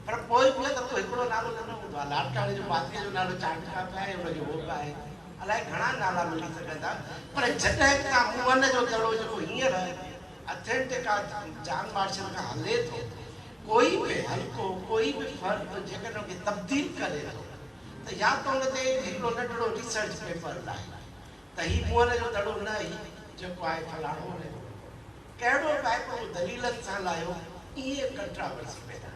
पर पोइ बि त को हिकिड़ो नालो न हूंदो आहे। लाड़काणे जो पातीअ जो नालो चांडका बि आहे, हुनजो उहो बि आहे, अलाए घणा नाला मिली सघनि था। पर जॾहिं बि तव्हां मुहन जो दड़ो जेको हींअर ऑथेंटिक जान मार्शल खां हले थो, कोई बि हल्को कोई बि फ़र्क़ जेकॾहिं उनखे तब्दील करे थो त या त हुन ते हिकिड़ो नंढिड़ो रिसर्च पेपर आहे त हीउ मुहन जो दड़ो न ई जेको आहे फलाणो कहिड़ो बि आहे पर दलीलनि सां लाहियो, इहे कंट्रावर्सी पैदा।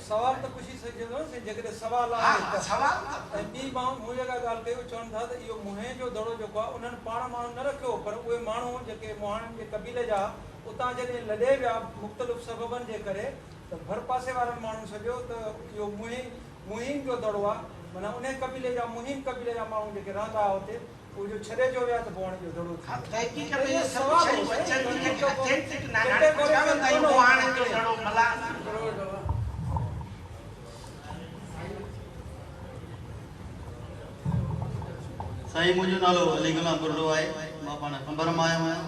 सवाल त पुछी सघिजे थो जेकॾहिं सवाल आहे। सवाल ऐं ॿी माण्हू मुंहिंजे का ॻाल्हि कयो चवनि था त इहो मुंहं जो दड़ो जेको आहे उन्हनि पाण माण्हू न रखियो, पर उहे माण्हू जेके मोहाणनि जे क़बीले जा उतां जॾहिं लॾे विया मुख़्तलिफ़ सबबनि जे करे त भर पासे वारनि माण्हू सॼो त इहो मुहिम जो दड़ो आहे। माना उन कबीले जा मुहिम कबीले जा माण्हू जेके रहंदा हुआ हुते उहो जो छॾे जो विया त पोइ हाणे जो दड़ो साईं मुंहिंजो नालो अली गुलाम बुर्रो आहे। मां पाण कंबर मां आयो आहियां,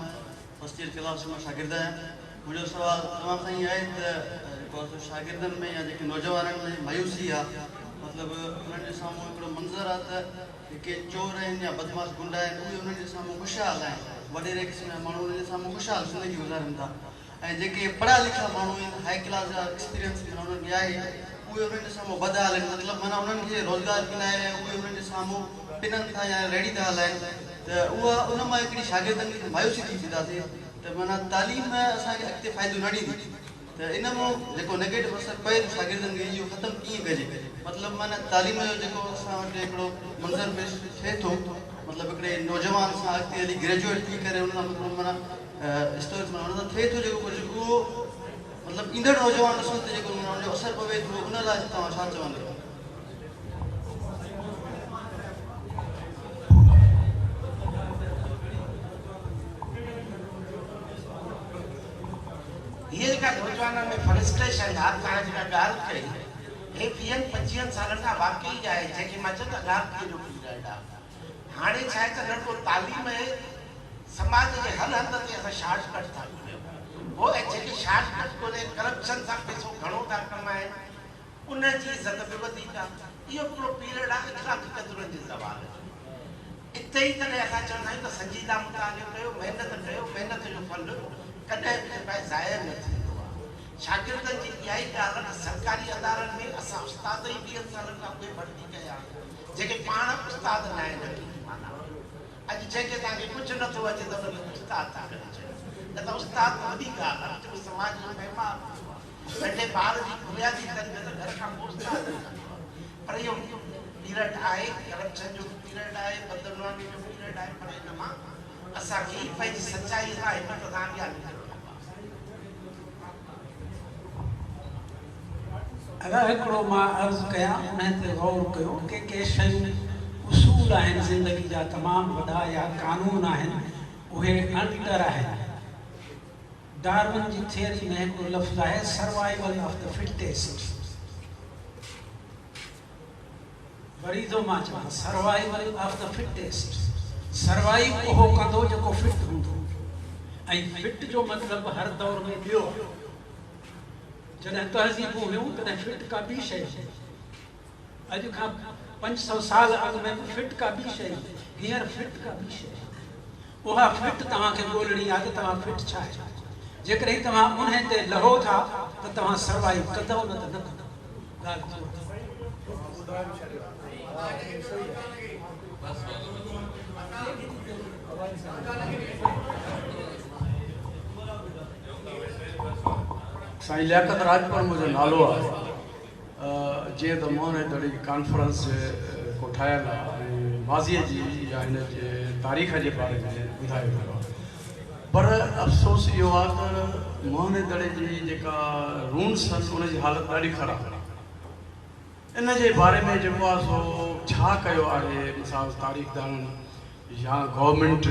फर्स्ट ईयर क्लास मां शागिर्द आहियां। मुंहिंजो सुवाल तव्हां साईं आहे त जेको शागिर्दनि में या जेके नौजवाननि में मायूसी आहे, मतिलबु उन्हनि जे साम्हूं हिकिड़ो मंज़र आहे त जेके चोर आहिनि या बदमाश गुंडा आहिनि उहे उन्हनि जे साम्हूं ख़ुशहाल आहिनि, वॾेरे क़िस्म जा माण्हू उन्हनि जे साम्हूं ख़ुशहाल ज़िंदगी गुज़ारनि था। ऐं जेके पढ़िया लिखिया माण्हू आहिनि, हाई क्लास जा एक्सपीरियंस उन्हनि खे आहे, उहे उन्हनि जे साम्हूं बदहाल आहिनि। मतिलबु माना उन्हनि खे रोज़गार बि न आहे ऐं उहे उन्हनि जे साम्हूं पिननि था या रेडी था हलाइनि। त उहा उन मां हिकिड़ी शागिर्दनि खे मायूसी थी वेंदासीं त माना तालीम असांखे अॻिते फ़ाइदो न ॾींदी। त इन मां जेको नेगेटिव असरु पए थो शागिर्दनि खे इहो ख़तमु कीअं कजे। मतिलबु माना तालीम जो जेको असां वटि हिकिड़ो मंज़र पेश थिए थो, मतिलबु हिकिड़े नौजवान सां अॻिते हली ग्रेजुएट थी करे उन सां मतिलबु माना स्टोरीज़ माना उन सां थिए थो जेको कुझु उहो मतिलबु ईंदड़ नौजवान ॾिसण ते जेको उनजो असरु पवे थो, उन लाइ तव्हां छा चवंदव? हीअ जेका नौजवाननि में फ्रस्ट्रेशन आहे, तव्हां जेका ॻाल्हि कई हे 20-25 सालनि खां वाक़ई आहे, जेके मां चयो त अनारकीअ जो पीरियड आहे। हाणे छा आहे त न को तालीम समाज जे हर हंध ते असां शॉर्टकट था ॻोल्हियूं, हो ऐं जेके शॉर्टकट ॻोल्हे करप्शन सां पैसो घणो था कमाइनि उनजी इज़त बि वधीक आहे। इहो हिकिड़ो पीरियड आहे इख़लाक़ी क़दुरुनि जे ज़वाल जो। इते ई तॾहिं असां चवंदा आहियूं त संजीदा मुतालियो कयो, महिनत जो फल कॾहिं बि ज़ाया न थींदो आहे। शागिर्दनि जी इहा ई ॻाल्हि आहे, सरकारी अदारनि में असां उस्ताद ई 20 सालनि खां उहे भर्ती कया जेके पाण उस्ताद न आहिनि हक़ीक़ी माना। अॼु जंहिंखे तव्हांखे कुझु नथो अचे त उनखे उस्ताद था करे छॾियो, न त उस्ताद वॾी ॻाल्हि आहे, जेको समाज जो महिमान नंढे ॿार जी बुनियादी तरबियत घर खां पोइ उस्ताद पर इहो पीरियड आहे, करप्शन जो पीरियड आहे, बदनवानी जो पीरियड आहे, पर इन मां असांखे पंहिंजी सचाई सां हिकु सां अॻियां निकिरणो आहे। अगरि हिकिड़ो मां अर्ज़ु कयां उन ते गौर कयो के शयूं उसूल आहिनि ज़िंदगी जा तमामु वॾा या कानून आहिनि उहे अनडर आहिनि। डार्विन जी थियरी में हिकिड़ो लफ़्ज़ आहे सर्वाइवल ऑफ द फिटेस्ट। वरी थो मां चवां survival of the fittest. Survive उहो कंदो जेको फिट हूंदो, ऐं फिट जो मतिलबु हर दौर में ॿियो। जॾहिं तहज़ीबूं हुयूं तॾहिं फिट का ॿी शइ, अॼु खां 500 साल अॻु में फिट का ॿी शइ, हींअर फिट का ॿी शइ। उहा फिट तव्हांखे ॻोल्हणी आहे त तव्हां फिट छा आहे। जेकॾहिं तव्हां उन ते लहो था त तव्हां सर्वाइव कंदव, न त न कंदव। साईं लियाकत राजपुर मुंहिंजो नालो आहे। जीअं त मोहन दड़ी कॉन्फ्रेंस को ठाहियल आहे ऐं माज़ीअ जी या हिन जे तारीख़ जे बारे में ॿुधायो वियो आहे, पर अफ़सोस इहो आहे त मोहन दड़े जी जेका रूल्स आहिनि उनजी हालत ॾाढी ख़राबु आहे। इन जे बारे में जेको आहे सो छा कयो आहे मिसाल तारीख़दारनि या गवर्नमेंट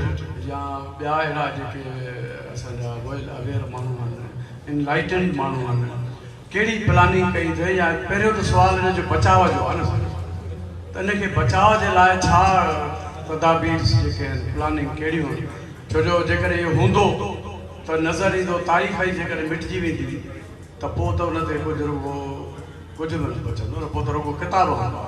या ॿिया अहिड़ा जेके असांजा वेल अवेयर माण्हू आहिनि, इनलाइटेंड माण्हू आहिनि, कहिड़ी प्लानिंग कई अथई। या पहिरियों त सुवाल हिन जो बचाव जो आहे न, त इनखे बचाव जे लाइ छा तदाबीर जेके आहिनि प्लानिंग कहिड़ियूं आहिनि। छो जो जेकॾहिं इहो हूंदो त नज़र ईंदो तारीख़ ई जेकॾहिं मिटिजी वेंदी त पोइ त उन ते कुझु रुगो कुझु न बचंदो न, पोइ त रुगो किताब हूंदो।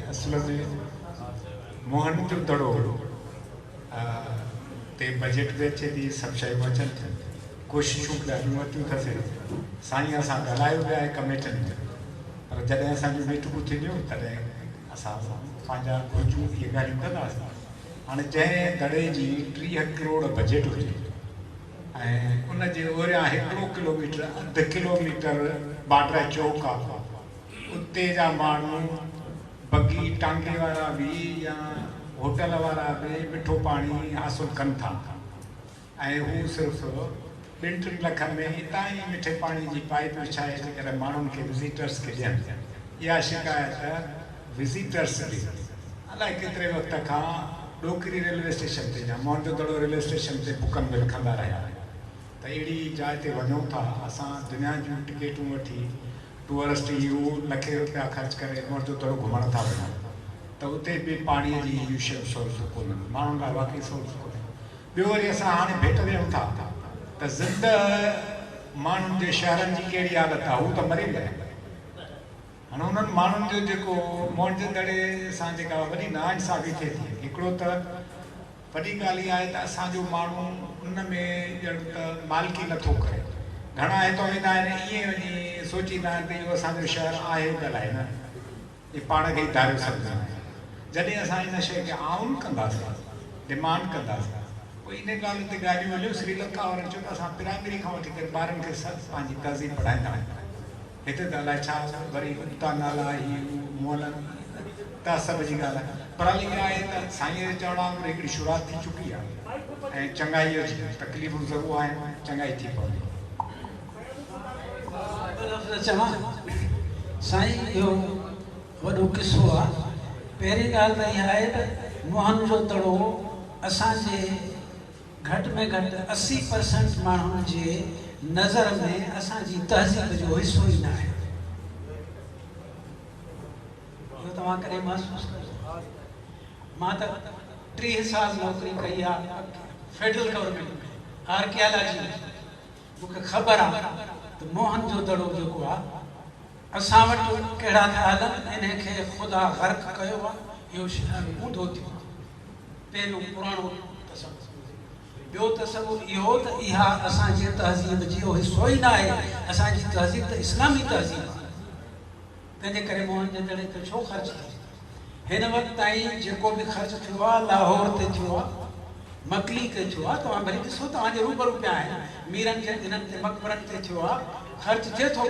असल में मोहन जो दड़ो ते बजट में अचे थी, सभु शयूं अचनि थियूं, कोशिशूं ॾाढियूं वरितियूं अथसि। साईं असां ॻाल्हायो विया आहे कमेटियुनि में, पर जॾहिं असांजूं मीटिंगूं थींदियूं तॾहिं असां पंहिंजा कुझु इहे ॻाल्हियूं कंदासीं। हाणे जंहिं दड़े जी 30 करोड़ बजट हुजे ऐं उन जे ओरियां 1 किलोमीटर 1/2 किलोमीटर बाड्रा चौक आहे, उते जा माण्हू बगी टांगे वारा भी या होटल वारा भी मिठो पानी हासिल कनि था ऐं हू सिर्फ़ु 2-3 लख में हितां ई मिठे पानी जी पाइप विछाए करे माण्हुनि खे विज़िटर्स खे ॾियनि। इहा शिकायत विज़िटर्स बि अलाए केतिरे वक़्त खां ॾोकरी रेलवे स्टेशन ते या मोहन जो दड़ो रेलवे स्टेशन ते बुकनि में लिखंदा रहिया त अहिड़ी जाइ ते वञूं था असां दुनिया जूं टिकेटूं वठी टूरिस्ट यू लखे रुपया ख़र्च करे मोहन जो दड़ो घुमण था वञनि त उते बि पाणीअ जी इहो सोर्स कोन्हे, माण्हुनि लाइ वाक़ई सोर्स कोन्हे। ॿियो वरी असां हाणे भेट ॾियूं था त ज़िंद माण्हुनि जे शहरनि जी कहिड़ी हालत आहे, हू त मरी विया आहिनि। हाणे उन्हनि माण्हुनि जो जेको मोहन जे दड़े सां जेका वॾी नाइंसाफ़ी थिए थी, हिकिड़ो त वॾी ॻाल्हि इहा आहे त असांजो माण्हू उन में ॼण त मालिकी नथो करे। घणा हितां वेंदा आहिनि ईअं वञी सोचींदा आहिनि त इहो असांजो शहर आहे ॻाल्हाए न, इहे पाण खे ई धारियो सम्झंदा आहिनि। जॾहिं असां इन शइ खे आउन कंदासीं, डिमांड कंदासीं, पोइ इन ॻाल्हि ते ॻाल्हियूं हलियूं। श्रीलंका वारनि चयो त असां प्राइमरी खां वठी करे ॿारनि खे सभु पंहिंजी तहज़ीब पढ़ाईंदा आहियूं। हिते त अलाए छा वरी उता नाला ही मोहलनि त सभ जी ॻाल्हि आहे, पर हाली इहा आहे त साईं जे चवण वांगुरु हिकिड़ी शुरूआति थी चुकी आहे ऐं चङाईअ जी तकलीफ़ूं ज़रूरु आहिनि, चङाई थी पवंदी। चवां साईं इहो वॾो किस्सो आहे। पहिरीं ॻाल्हि त इहा आहे त मोहन जो दड़ो असांजे घटि में घटि 80% माण्हुनि जे नज़र में असांजी तहज़ीब जो हिसो ई न आहे। इहो तव्हां कॾहिं महसूसु कयो? मां त 30 साल नौकरी कई आहे फेडरल गवर्नमेंट में आर्कियालॉजी में। मूंखे ख़बर आहे त मोहन जो दड़ो जेको आहे असां वटि कहिड़ा था हलनि, इन खे ख़ुदा ग़र्क़ कयो आहे, इहो शहर ऊंधो थियो। पहिरियों पुराणो तसवुरु। ॿियो तसवुरु इहो त इहा असांजे तहज़ीब जो हिसो ई न आहे। असांजी तहज़ीब त इस्लामी तहज़ीब आहे, तंहिंजे करे मोहन जे दड़े ते छो ख़र्चु थियो? हिन वक़्तु ताईं जेको बि ख़र्चु थियो आहे लाहौर ते थियो आहे, मकली ते थियो आहे। तव्हां भली ॾिसो, तव्हांजे रूबरू पिया आहिनि, मीरनि जे दिननि ते मक़बरनि ते थियो आहे, ख़र्चु थिए थो,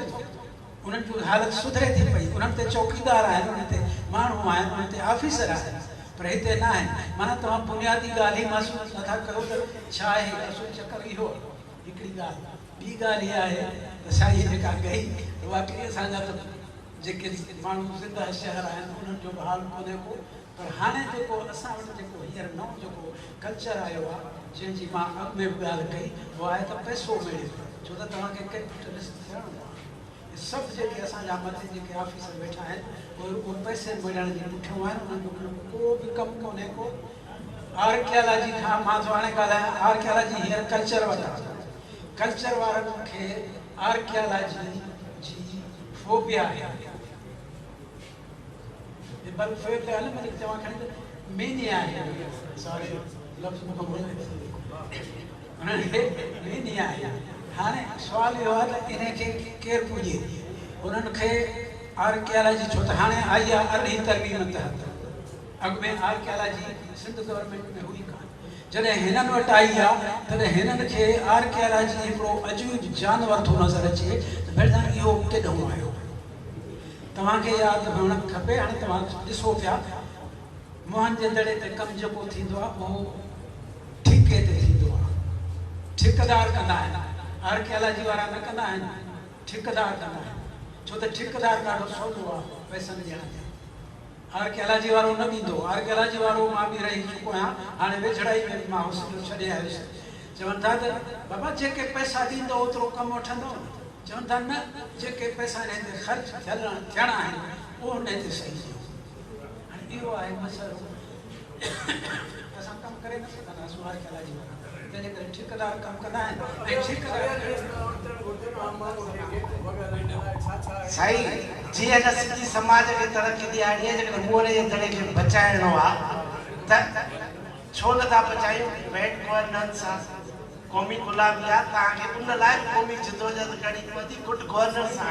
उन्हनि जी हालत सुधरे थी पई। उन्हनि ते चौकीदार आहिनि, उन ते माण्हू आहिनि, उन ते ऑफिसर आहिनि, पर हिते न आहिनि। माना तव्हां बुनियादी ॻाल्हि ई महसूसु नथा करो त छा आहे असुल चकर इहो हिकिड़ी ॻाल्हि। ॿी ॻाल्हि इहा आहे त साईं जेका गई वाक़ई असांजा त जेके माण्हू ज़िंदा शहर आहिनि उन्हनि जो बि हाल कोन्हे को, पर हाणे जेको असां वटि जेको हींअर नओं जेको कल्चर आयो आहे जंहिंजी मां अॻु में बि ॻाल्हि कई उहो आहे त पैसो मिले छो त तव्हांखे कैपिटलिस्ट थियणो आहे। सभु जेके असांजा मथे जेके ऑफिसर वेठा आहिनि उहे पैसे मिलण जे पुठियां आहिनि, उन्हनि जो को बि कमु कोन्हे को। आर्कियोलॉजी खां मां थो हाणे ॻाल्हायां, आर्कियोलॉजी हींअर कल्चर वारा कल्चर वारनि खे आर्कियोलॉजी जी फोबिया आहे। बल फोबिया न मतलब तव्हां खणी मेनिया आहे, सॉरी लफ़्ज़ मूंखे उन्हनि खे मेनिया आहे। हाणे सुवाल इहो आहे त इनखे केरु पुॼे, उन्हनि खे आर्कियोलॉजी छो त हाणे आई आहे अरिड़हीं तरमीम तहत, अॻु में आर्कियोलॉजी सिंध गवर्नमेंट में हुई कान, जॾहिं हिननि वटि आई आहे तॾहिं हिननि खे आर्कियोलॉजी हिकिड़ो अजीब जानवर थो नज़र अचे त भेण इहो केॾो आयो। तव्हांखे यादि हुअणु खपे, हाणे तव्हां ॾिसो पिया मोहन जे दड़े ते कमु जेको थींदो आहे उहो ठेके ते थींदो आहे, ठेकेदार कंदा आहिनि, आर्कियोलॉजी वारा न कंदा आहिनि, ठेकेदार कंदा आहिनि, छो त ठेकेदार ॾाढो सवलो आहे पैसनि ॾियण ते। आर्कियोलॉजी वारो न ॾींदो, आर्कियोलॉजी वारो मां बि रही चुको आहियां, हाणे वेझड़ाई में मां हॉस्पिटल छॾे आयुसि, चवनि था त बाबा जेके पैसा ॾींदो ओतिरो कमु वठंदो, चवनि था न जेके पैसा हिन ते ख़र्च थियणा आहिनि उहो हुन ते सही। हाणे इहो आहे मसइलो, असां कमु करे न सघंदासीं आर्कियोलॉजी वारा, तंहिंजे करे ठेकेदार कमु कंदा आहिनि ऐं साईं जीअं त सिंधी समाज खे तरक़ी ॾियाणी आहे, जेकॾहिं मोहन जे दड़े खे बचाइणो आहे त छो नथा बचायूं? बैड गवर्नेंस सां क़ौमी गुलामी आहे, तव्हांखे उन लाइ क़ौमी जिदोजहद करणी पवंदी। गुड गवर्नेंस सां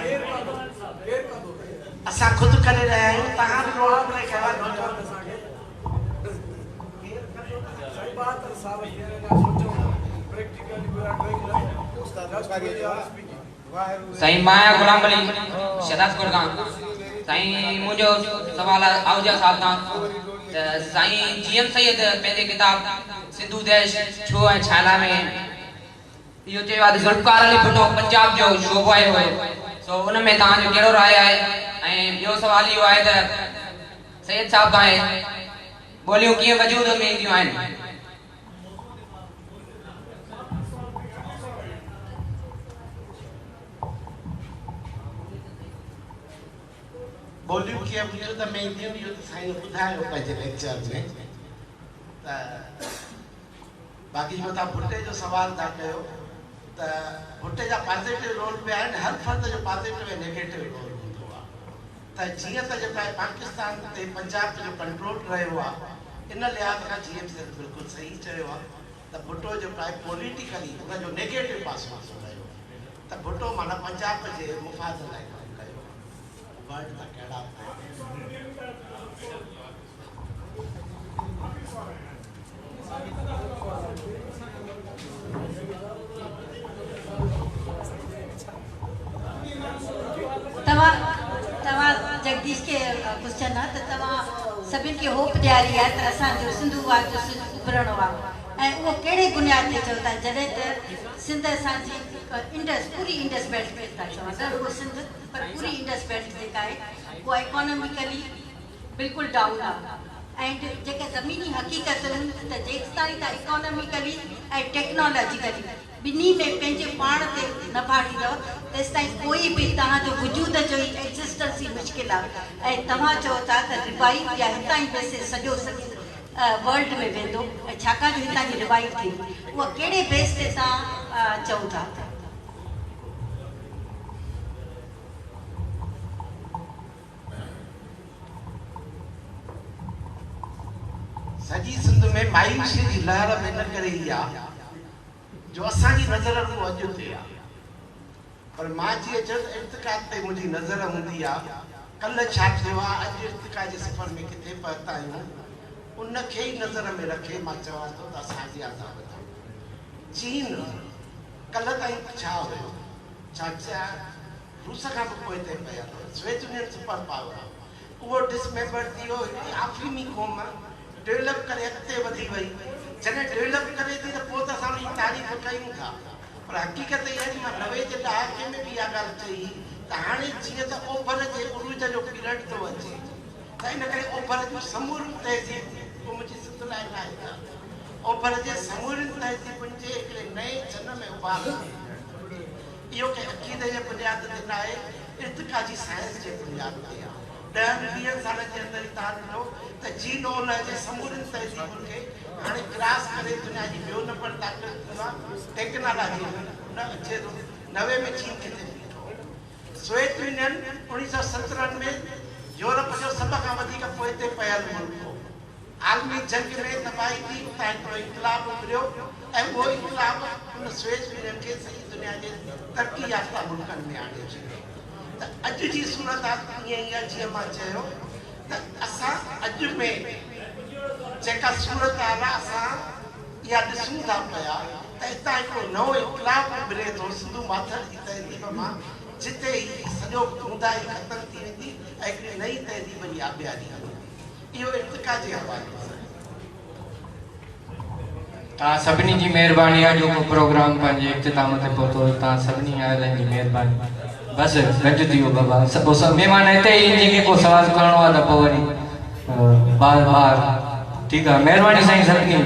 असां ख़ुदि करे रहिया आहियूं, तव्हां बि रोल प्ले कयो। साईं माया गुलाम अली शहदादपुर खां। साईं मुंहिंजो सवाल आहे आहूजा साहब खां त साईं जीएम सैयद पंहिंजे किताब सिंधु देश छो ऐं छाला में इहो चयो आहे त ज़ुल्फ़कार अली भुट्टो पंजाब जो शोबो आयो हुयो, सो उन में तव्हांजो कहिड़ो राय आहे? ऐं ॿियो सवाल इहो आहे त सैयद साहब खां ॿोलियूं कीअं वजूद में ईंदियूं आहिनि? ॿोलियूं कीअं वजूद में ईंदियूं इहो त साईं ॿुधायो पंहिंजे लेक्चर में। त बाक़ी जो तव्हां भुट्टे जो सवाल था कयो त भुट्टे जा पॉज़िटिव रोल बि आहिनि, हर फ़र्द जो पॉज़िटिव ऐं नेगेटिव रोल हूंदो आहे। त जीअं त जेका पाकिस्तान ते पंजाब जो कंट्रोल रहियो आहे, इन लिहाज़ खां जीएम सैयद बिल्कुलु सही चयो आहे त भुट्टो जेको आहे पॉलिटिकली हुनजो नेगेटिव पासो रहियो त भुट्टो माना पंजाब जे मुफ़ाद लाइ कमु कयो। वर्ड त कहिड़ा तव्हां जगदीश के क्वेश्चन आहे त तव्हां सभिनि खे होप ॾियारी आहे त असांजो सिंधु वार जो उभरणो आहे, ऐं उहो कहिड़े बुनियाद ते चओ था जॾहिं त सिंध असांजी पूरी इंडस बेल्ट में था चवनि, न रुगो सिंध पर पूरी इंडस बेल्ट जेका आहे उहा इकोनॉमिकली बिल्कुलु डाउन आहे, ऐं जेके ज़मीनी हक़ीक़तूं त जेसिताईं त इकोनॉमिकली ऐं टेक्नोलॉजिकली ॿिन्ही में पंहिंजे पाण ते न भाॻींदव तेसिताईं कोई बि तव्हांजो वजूद जो ई एग्ज़िस्टेंस ई मुश्किल आहे। ऐं तव्हां चओ था त रिवाइव या हितां ई बेस सॼो वर्ल्ड में वेंदो, ऐं छाकाणि जो हितां जी रिवाइव थींदी, उहा कहिड़े बेस ते तव्हां चओ था? सॼी सिंध में मायूसी जी लहर में न करे ई आहे जो असांजी नज़र रुगो अॼु ते आहे, पर मां जीअं चयो त इर्तिका ते मुंहिंजी नज़र हूंदी आहे। कल्ह छा थियो आहे, अॼु इर्तिका जे सफ़र में किथे पहुता आहियूं, उनखे ई नज़र में रखे मां चवां थो त असांजी आज़ाद चीन कल्ह ताईं छा हुयो, छा रूस खां बि पोइ ते पिया सोवियत यूनियन सुपर पावर, उहो डिसमेंबर थी वियो, हिकिड़ी आफ़रीनी क़ौम डेवलप करे अॻिते वधी वई। जॾहिं डेवलप करे थी त पोइ त असां उनजी तारीफ़ कयूं था, पर हक़ीक़त इहा आहे कि मां 90 जे ॾहाके में बि इहा ॻाल्हि चई त हाणे जीअं त ओभर जे उरूज जो पीरियड थो अचे त इन करे ओभर जूं समूरियूं तहज़ीब मुंहिंजी सिंध लाइ न आहे। ओभर जे समूरियुनि तहज़ीबुनि जे हिकिड़े नए जन में उभार इहो कंहिं अक़ीदे जे बुनियाद ते न आहे, इर्तिका जी साइंस जे बुनियाद ते आहे। 10-20 साल जे अंदर ई तव्हां ॾिठो त जीन जे समूरियुनि तहज़ीबुनि खे हाणे क्रॉस करे दुनिया जी ॿियो नंबर ताक़त टेक्नोलॉजी न अचे थो। 90 में चीन किथे बीठो। सोवियत यूनियन 1970 में यूरोप जो सभ खां वधीक पोइते पयल मुल्क हो। आलमी जंग में तबाही थी, उतां हिकिड़ो इनकलाब उभरियो ऐं उहो इनकलाब उन सोवियत यूनियन खे सॼी दुनिया जे तरक़ी याफ़्ता मुल्कनि में आणे छॾियो। त अॼु जी सूरत हाल ईअं ई आहे जीअं मां चयो त असां अॼु में जेका सूरत हाल आहे असां इहा ॾिसूं था पिया त हितां हिकिड़ो नओं इनकलाब उभरे थो सिंधु माथर जी तहज़ीब मां, जिते ई सॼो मुदाई ख़तमु थी वेंदी ऐं हिकिड़ी नई तहज़ीब जी आबियारी कंदी। इहो इर्तिका जे हवाले सां तव्हां सभिनी जी महिरबानी आहे जो को प्रोग्राम पंहिंजे इख़्तिताम ते पहुतो। तव्हां सभिनी आयलनि जी महिरबानी। बसि गॾु थी वियो बाबा। सभु महिमान हिते ई जेके को सवाल करिणो आहे त पोइ वरी ॿार ठीकु आहे। महिरबानी साईं सभिनी।